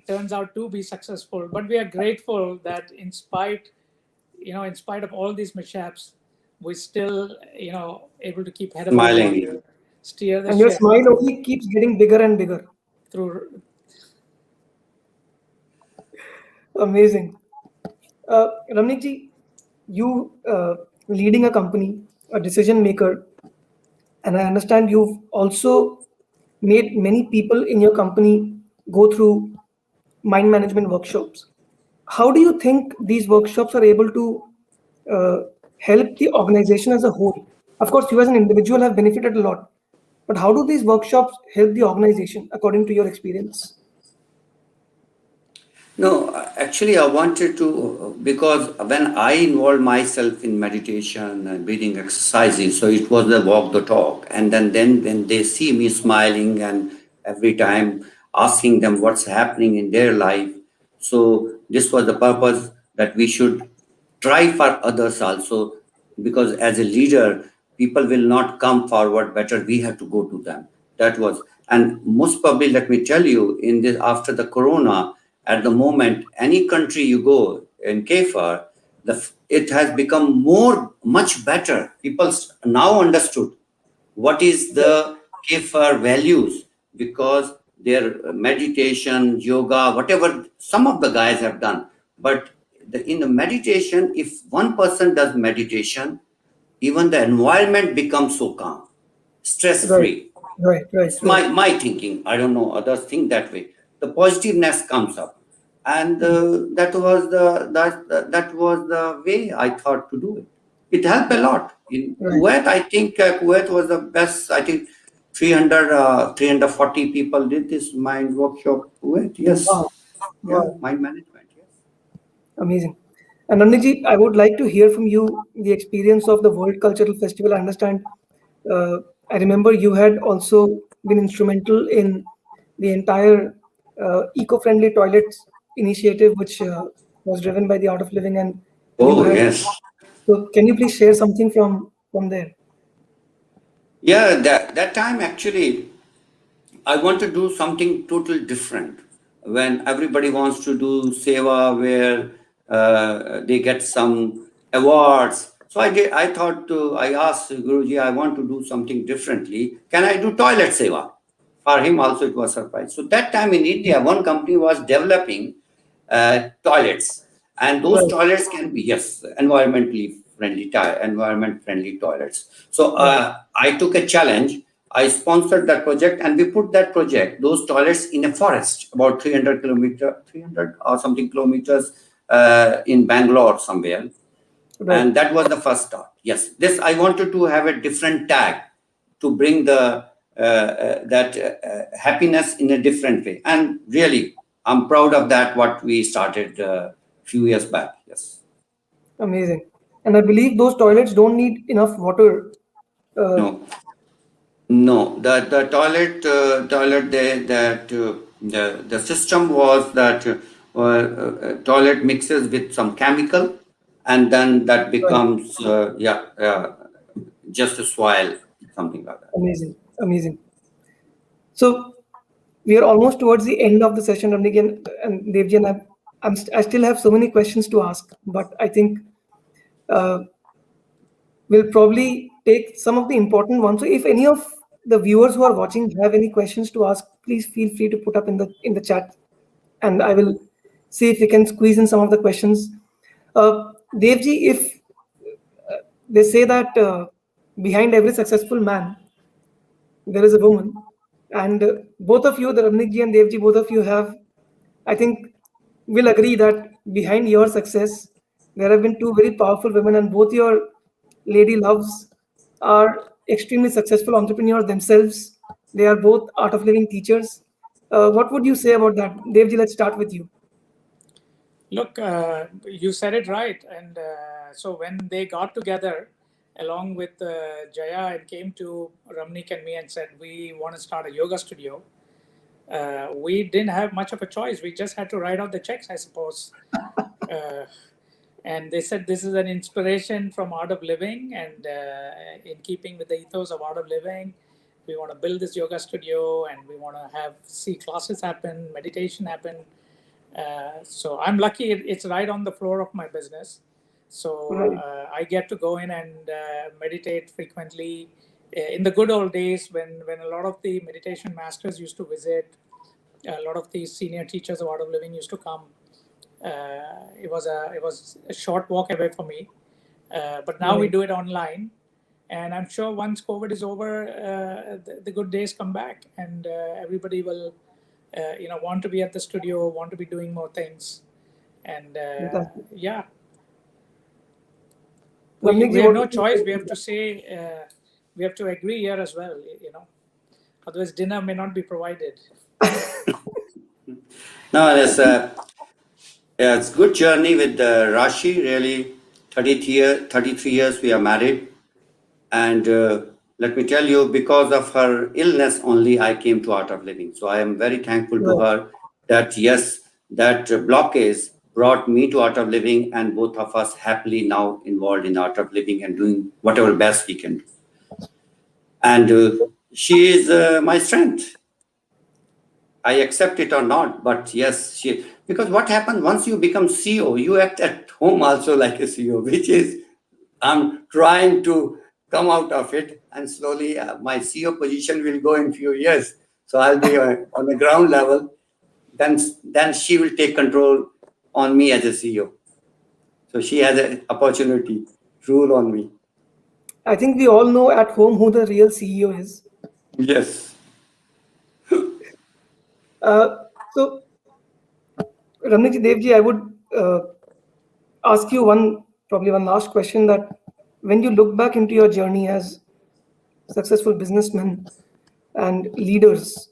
turns out to be successful, but we are grateful that in spite of all these mishaps, we're still, able to keep head above Smiling. water, steer the and your ship smile only keeps getting bigger and bigger. through. Amazing. Ramnikji, you leading a company, a decision maker, and I understand you've also made many people in your company go through mind management workshops. How do you think these workshops are able to help the organization as a whole? Of course, you as an individual have benefited a lot, but how do these workshops help the organization according to your experience? No, actually, I wanted to, because when I involved myself in meditation and breathing exercises, so it was the walk the talk. And then when they see me smiling and every time asking them what's happening in their life, so this was the purpose that we should try for others also, because as a leader, people will not come forward, better we have to go to them. That was, and most probably, let me tell you, in this after the corona, at the moment, any country you go in Kefar, it has become much better. People now understood what is the Kefar values, because their meditation, yoga, whatever some of the guys have done. But in the meditation, if one person does meditation, even the environment becomes so calm, stress-free. Right. It's my thinking. I don't know, others think that way. The positiveness comes up. and that was the way I thought to do it. It helped a lot. In Right. Kuwait, I think Kuwait was the best. I think 340 people did this mind workshop. Kuwait, yes, Wow. yeah, Wow. mind management, yes. Amazing. And Ramnikji, I would like to hear from you the experience of the World Cultural Festival. I understand. Uh, I remember you had also been instrumental in the entire eco-friendly toilets initiative, which was driven by the Art of Living, and you Oh, had. yes. So, can you please share something from there? Yeah, that time actually, I want to do something totally different. When everybody wants to do seva, where they get some awards. So I thought I asked Guruji, I want to do something differently. Can I do toilet seva? For him also it was a surprise. So that time in India, one company was developing toilets, and those Right. toilets can be, yes, environment friendly toilets. So Right. I took a challenge. I sponsored that project, and we put that project, those toilets, in a forest about 300 or something kilometers in Bangalore somewhere. Right. And that was the first start. Yes, this I wanted to have a different tag to bring the that happiness in a different way. And really, I'm proud of that. What we started a few years back. Yes. Amazing. And I believe those toilets don't need enough water. Uh, No. No, the toilet the system was that toilet mixes with some chemical, and then that right. becomes just a soil, something like that. Amazing. Amazing. So we are almost towards the end of the session, Ramnik and Devji, and I still have so many questions to ask, but I think uh, we'll probably take some of the important ones. So if any of the viewers who are watching have any questions to ask, please feel free to put up in the chat, and I will see if we can squeeze in some of the questions. Devji, if they say that behind every successful man there is a woman, and both of you, the Ramnikji and Devji, both of you have, I think, will agree that behind your success, there have been two very powerful women, and both your lady loves are extremely successful entrepreneurs themselves. They are both art of living teachers. What would you say about that? Devji, let's start with you. Look, you said it right. And so when they got together along with Jaya and came to Ramnik and me and said, we want to start a yoga studio, we didn't have much of a choice. We just had to write out the checks, I suppose. And they said this is an inspiration from Art of Living, and in keeping with the ethos of Art of Living, we want to build this yoga studio, and we want to see classes happen, meditation happen. So I'm lucky it's right on the floor of my business. So Right. I get to go in and meditate frequently. In the good old days, when a lot of the meditation masters used to visit, a lot of the senior teachers of Art of Living used to come. It was a short walk away for me, but now we Right. do it online, and I'm sure once COVID is over, the good days come back, and everybody will, want to be at the studio, want to be doing more things, and Fantastic. yeah, we Ramnikji, have what no would you choice. say? We have to say, we have to agree here as well. Otherwise dinner may not be provided. No, it's good journey with Rashi. Really, 33 years we are married, and let me tell you, because of her illness only, I came to Art of Living. So I am very thankful to Right. her that yes, that blockage brought me to Art of Living, and both of us happily now involved in Art of Living and doing whatever best we can do. And she is my strength. I accept it or not, but yes, because what happens once you become CEO, you act at home also like a CEO, which is I'm trying to come out of it, and slowly my CEO position will go in few years. So I'll be on the ground level. Then she will take control on me as a CEO. So she has an opportunity to rule on me. I think we all know at home who the real CEO is. Yes. Uh, so Ramnikji Devji, I would ask you probably one last question, that when you look back into your journey as successful businessmen and leaders,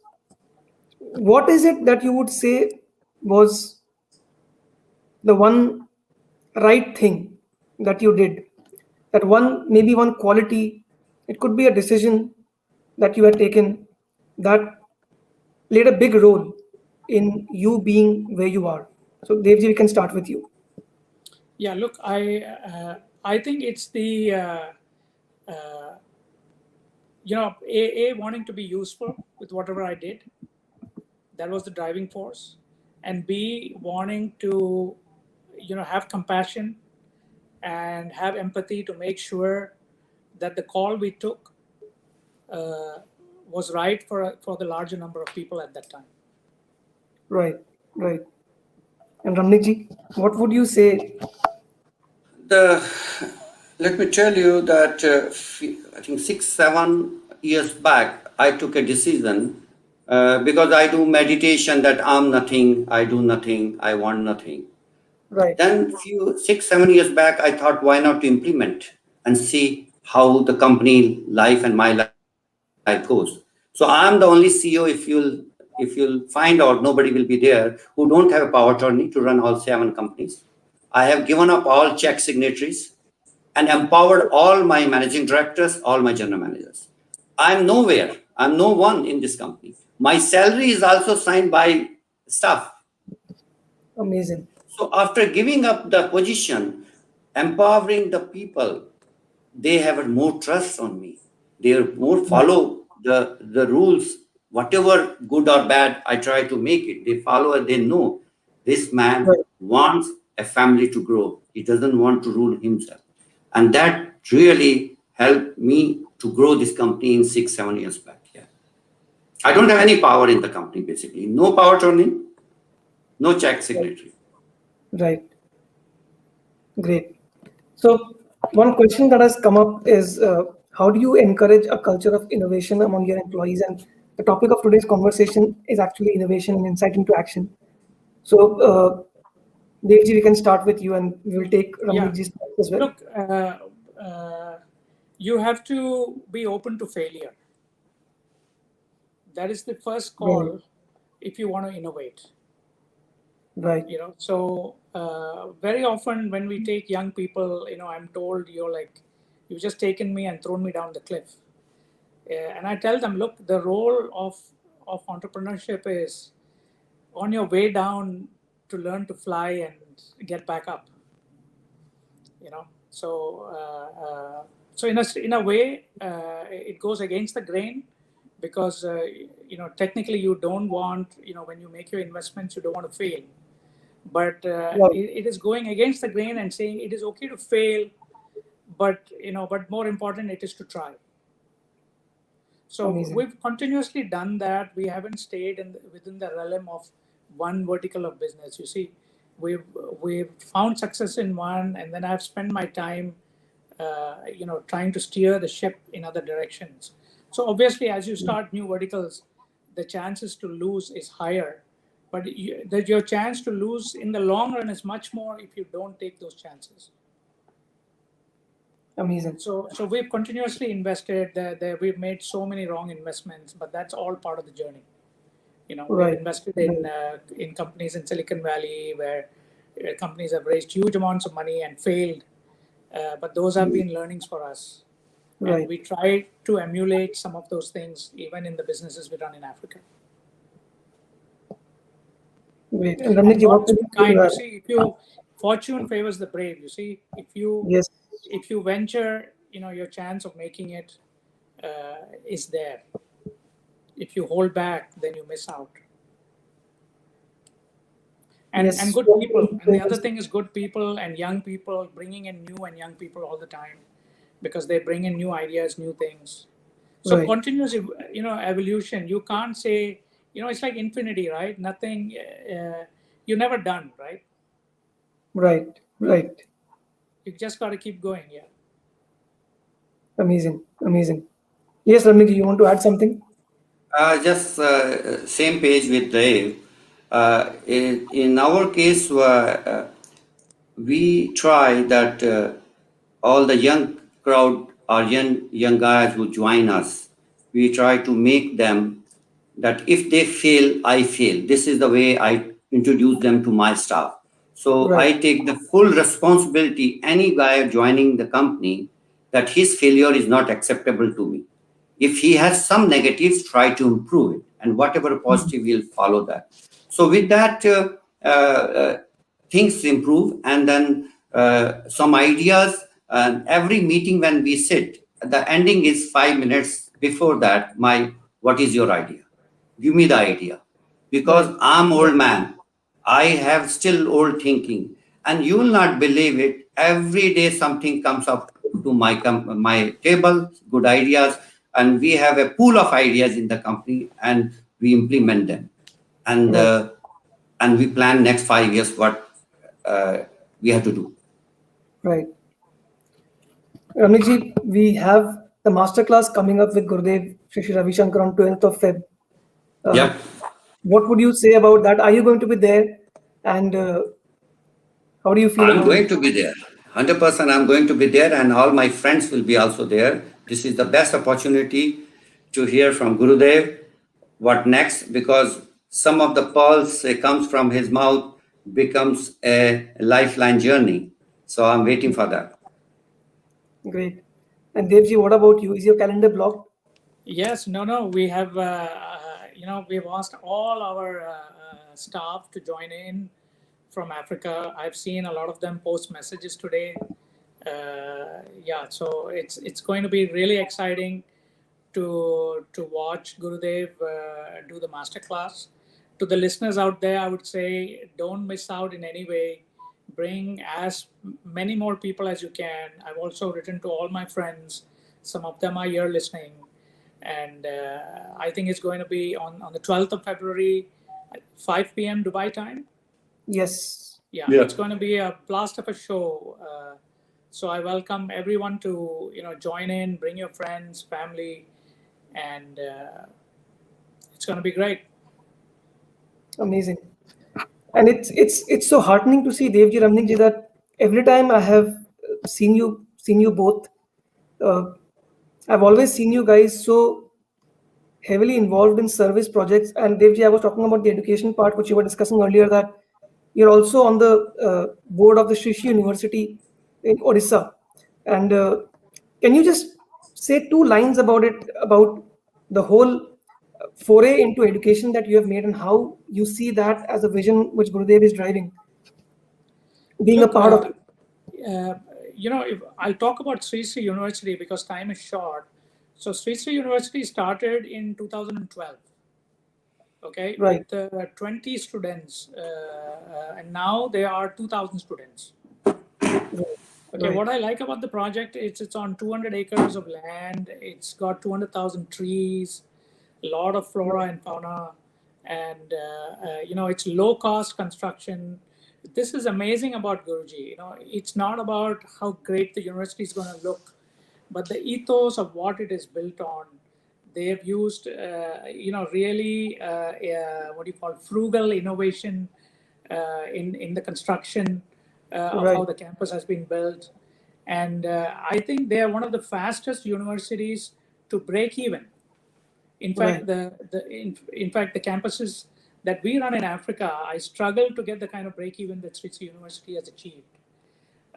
what is it that you would say was the one right thing that you did? That maybe one quality, it could be a decision that you had taken that played a big role in you being where you are. So Devji, we can start with you. Yeah, look, I think it's the wanting to be useful with whatever I did. That was the driving force, and B, wanting to have compassion and have empathy to make sure that the call we took was right for the larger number of people at that time. Right, right. And Ramnikji, what would you say? Let me tell you that I think 6-7 years back, I took a decision because I do meditation that I'm nothing, I do nothing, I want nothing. Right, Then 6-7 years back, I thought, why not to implement and see how the company life and my life goes. So I'm the only CEO, if you'll find out, nobody will be there, who don't have a power attorney to run all 7 companies. I have given up all check signatories and empowered all my managing directors, all my general managers. I'm nowhere. I'm no one in this company. My salary is also signed by staff. amazing. So after giving up the position, empowering the people, they have more trust on me. They more follow the rules. Whatever good or bad, I try to make it. They follow and they know this man Right. wants a family to grow. He doesn't want to rule himself. And that really helped me to grow this company in 6-7 years back. Yeah. I don't have any power in the company, basically. No power attorney, no check signatory. Right. Great. So one question that has come up is, how do you encourage a culture of innovation among your employees? And the topic of today's conversation is actually innovation and insight into action. So Devji, we can start with you, and we will take Ramnikji's thoughts as well. Look, you have to be open to failure. That is the first call if you want to innovate. Right. So very often when we take young people, I'm told, you've just taken me and thrown me down the cliff. And I tell them, look, the role of entrepreneurship is on your way down to learn to fly and get back up. So in a way, it goes against the grain, because technically you don't want, when you make your investments, you don't want to fail. But it is going against the grain and saying it is okay to fail, but more important, it is to try. So Amazing. we've continuously done that. We haven't stayed within the realm of one vertical of business. You see, we've found success in one, and then I've spent my time trying to steer the ship in other directions. So obviously, as you start new verticals, the chances to lose is higher, but your chance to lose in the long run is much more if you don't take those chances. Amazing. So we've continuously invested. We've made so many wrong investments, but that's all part of the journey. We've invested in companies in Silicon Valley where companies have raised huge amounts of money and failed, but those have been learnings for us. Right. And we try to emulate some of those things even in the businesses we run in Africa. Great. And Ramnikji, what would you see, fortune favors the brave. You see, if you venture, your chance of making it is there. If you hold back, then you miss out. And good people. And the other thing is good people and young people, bringing in new and young people all the time, because they bring in new ideas, new things. So continuous, evolution. You can't say, it's like infinity, right? Nothing, you're never done, right? Right. You just got to keep going, yeah. Amazing. Yes, Ramnikji, you want to add something? Just same page with Dave. In our case, we try that all the young crowd or young guys who join us, we try to make them that if they fail, I fail. This is the way I introduce them to my staff. So I Right. take the full responsibility, any guy joining the company, that his failure is not acceptable to me. If he has some negatives, try to improve it, and whatever positive will follow that. So with that, things improve, and then some ideas. And every meeting when we sit, the ending is 5 minutes before that. What is your idea? Give me the idea, because Right. I'm old man. I have still old thinking, and you will not believe it. Every day something comes up to my table, good ideas, and we have a pool of ideas in the company, and we implement them, and Right. uh, and we plan next 5 years what we have to do. Right. Ramnikji, we have the masterclass coming up with Gurudev Shri Ravi Shankar on 12th of Feb. Uh, Yep, what would you say about that? Are you going to be there? And how do you feel I'm about it? going to be there. 100% I'm going to be there, and all my friends will be also there. This is the best opportunity to hear from Gurudev what next, because some of the pearls comes from his mouth becomes a lifeline journey. So I'm waiting for that. Great. And Devji, what about you? Is your calendar blocked? Yes, no. We have, we've asked all our staff to join in from Africa. I've seen a lot of them post messages today. Yeah, so it's going to be really exciting to watch Gurudev do the masterclass. To the listeners out there, I would say don't miss out in any way. Bring as many more people as you can. I've also written to all my friends. Some of them are here listening. And I think it's going to be on the 12th of February at 5 p.m. Dubai time. Yes. Yeah, Yeah. it's going to be a blast of a show. So I welcome everyone to join in, bring your friends, family, and it's going to be great. Amazing. And it's so heartening to see Devji Ramnikji that every time I have seen you both, uh, I've always seen you guys so heavily involved in service projects. And Devji, I was talking about the education part, which you were discussing earlier, that you're also on the board of the Shishi University in Odisha. And can you just say two lines about it, about the whole foray into education that you have made and how you see that as a vision which Gurudev is driving, being a Look, part of it? if I'll talk about Sri Sri University because time is short. So Sri Sri University started in 2012. Okay, Right, with 20 students, and now there are 2,000 students. right, Okay, right, what I like about the project is it's on 200 acres of land. It's got 200,000 trees, a lot of flora and fauna, and it's low cost construction. This is amazing about Guruji. It's not about how great the university is going to look, but the ethos of what it is built on. They have used, really what do you call frugal innovation in the construction of right, how the campus has been built. And I think they are one of the fastest universities to break even. In right. fact, the campuses that we run in Africa, I struggle to get the kind of break even that Sri Sri University has achieved.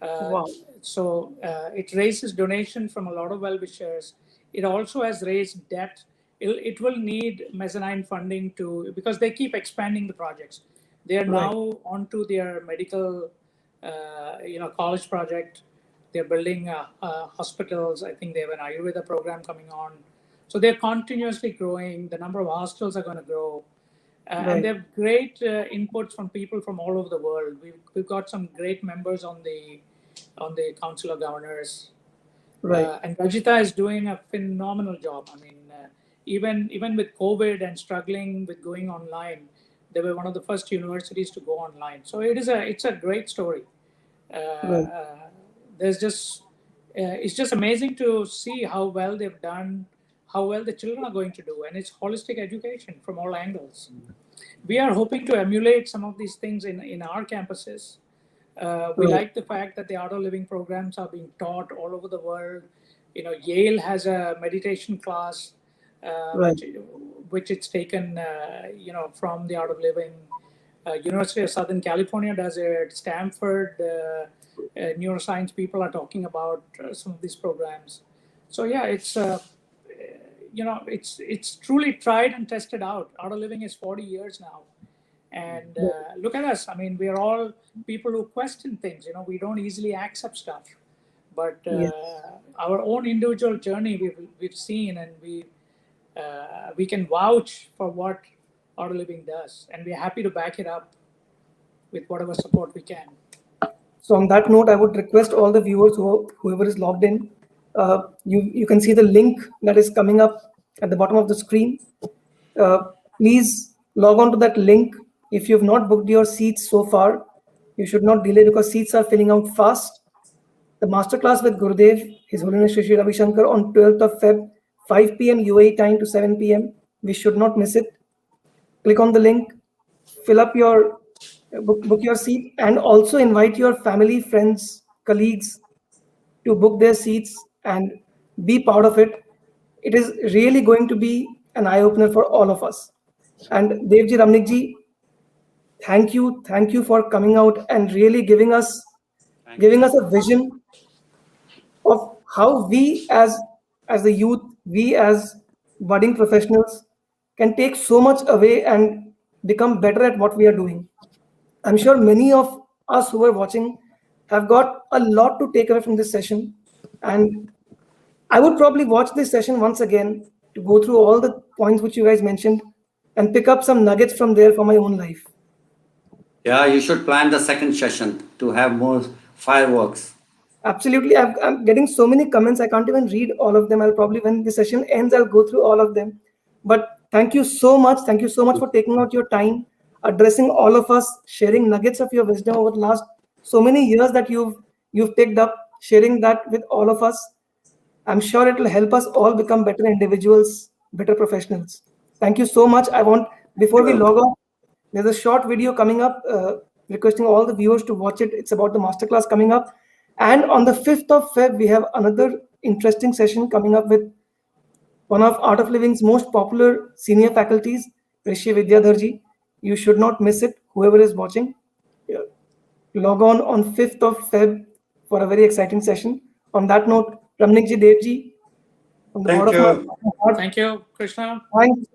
Wow. So it raises donation from a lot of well-wishers. It also has raised debt. It will need mezzanine funding because they keep expanding the projects. They are Right, now onto their medical, college project. They're building hospitals. I think they have an Ayurveda program coming on. So they're continuously growing. The number of hostels are going to grow. And they right, have great inputs from people from all over the world. We've got some great members on the Council of Governors, right, and Rajita is doing a phenomenal job. I mean, even with COVID and struggling with going online, they were one of the first universities to go online. So it's a great story. right. There's just it's just amazing to see how well they've done, how well the children are going to do, and it's holistic education from all angles. we are hoping to emulate some of these things in our campuses. We Right. like the fact that the Art of Living programs are being taught all over the world. Yale has a meditation class, Right. which it's taken, from the Art of Living. University of Southern California does it. Stanford neuroscience people are talking about some of these programs. So yeah, it's truly tried and tested out. Art of Living is 40 years now. And look at us. I mean, we are all people who question things. We don't easily accept stuff. But Yes. our own individual journey we've seen, and we can vouch for what Art of Living does. And we're happy to back it up with whatever support we can. So on that note, I would request all the viewers, whoever is logged in, you can see the link that is coming up at the bottom of the screen. Please log on to that link. If you have not booked your seats so far, you should not delay, because seats are filling out fast. The masterclass with Gurudev, His Holiness Shri Shri Ravi Shankar, on 12th of Feb, 5 p.m. UAE time to 7 p.m. We should not miss it. Click on the link, fill up your book your seat, and also invite your family, friends, colleagues to book their seats and be part of it. It is really going to be an eye-opener for all of us. And Devji, Ramnikji, thank you for coming out and really giving us a vision of how we as the youth, we as budding professionals can take so much away and become better at what we are doing. I'm sure many of us who are watching have got a lot to take away from this session, and I would probably watch this session once again to go through all the points which you guys mentioned and pick up some nuggets from there for my own life. Yeah, you should plan the second session to have more fireworks. Absolutely. I'm getting so many comments. I can't even read all of them. I'll probably, when the session ends, I'll go through all of them. But thank you so much. Thank you so much for taking out your time, addressing all of us, sharing nuggets of your wisdom over the last so many years that you've picked up, sharing that with all of us. I'm sure it will help us all become better individuals, better professionals. Thank you so much. Before we log off, there's a short video coming up, requesting all the viewers to watch it. It's about the masterclass coming up. And on the 5th of Feb, we have another interesting session coming up with one of Art of Living's most popular senior faculties, Rishi Vidyadharji. You should not miss it, whoever is watching. Log on 5th of Feb for a very exciting session. On that note, Ramnikji, Devji, from the bottom of my heart, Thank you, Krishna.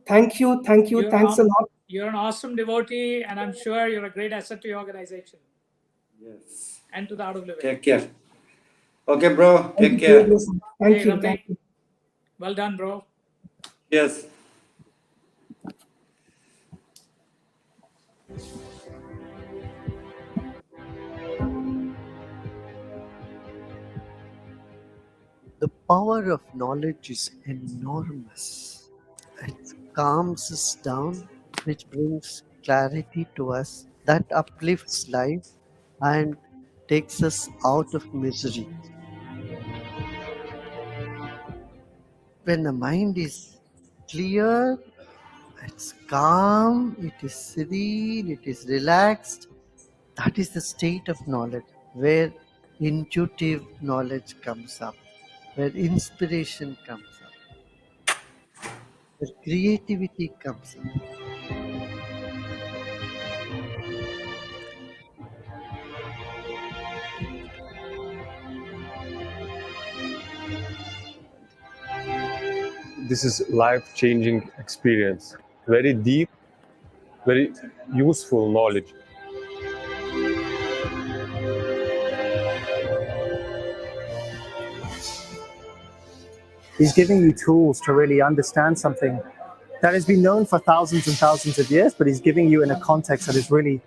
thank you. Thanks a lot. You're an awesome devotee, and I'm sure you're a great asset to your organization. Yes. And to the Art of Living. Take care. Okay, bro. Take Thank care. you. Thank Hey, you. Ramnik. Thank you. Well done, bro. Yes. The power of knowledge is enormous. It calms us down, which brings clarity to us, that uplifts life and takes us out of misery. When the mind is clear, it's calm, it is serene, it is relaxed. That is the state of knowledge, where intuitive knowledge comes up, where inspiration comes up, where creativity comes up. This is life-changing experience, very deep, very useful knowledge. He's giving you tools to really understand something that has been known for thousands and thousands of years, but he's giving you in a context that is really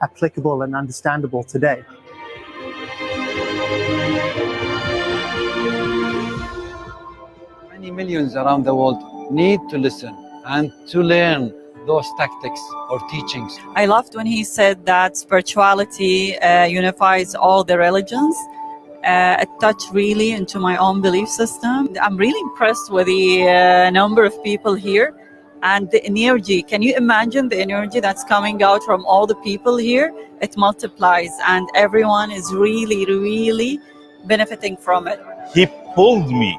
applicable and understandable today. Many millions around the world need to listen and to learn those tactics or teachings. I loved when he said that spirituality unifies all the religions. It touched really into my own belief system. I'm really impressed with the number of people here And the energy, can you imagine the energy that's coming out from all the people here? It multiplies, and everyone is really, really benefiting from it. He pulled me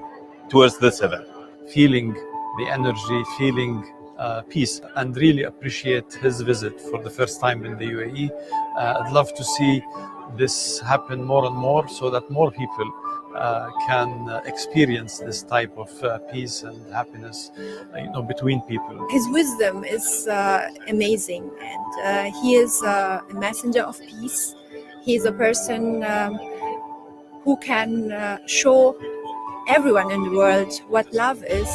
towards this event. Feeling the energy, feeling peace, and really appreciate his visit for the first time in the UAE. I'd love to see this happen more and more so that more people can experience this type of peace and happiness, between people. His wisdom is amazing, and he is a messenger of peace. He is a person who can show everyone in the world what love is.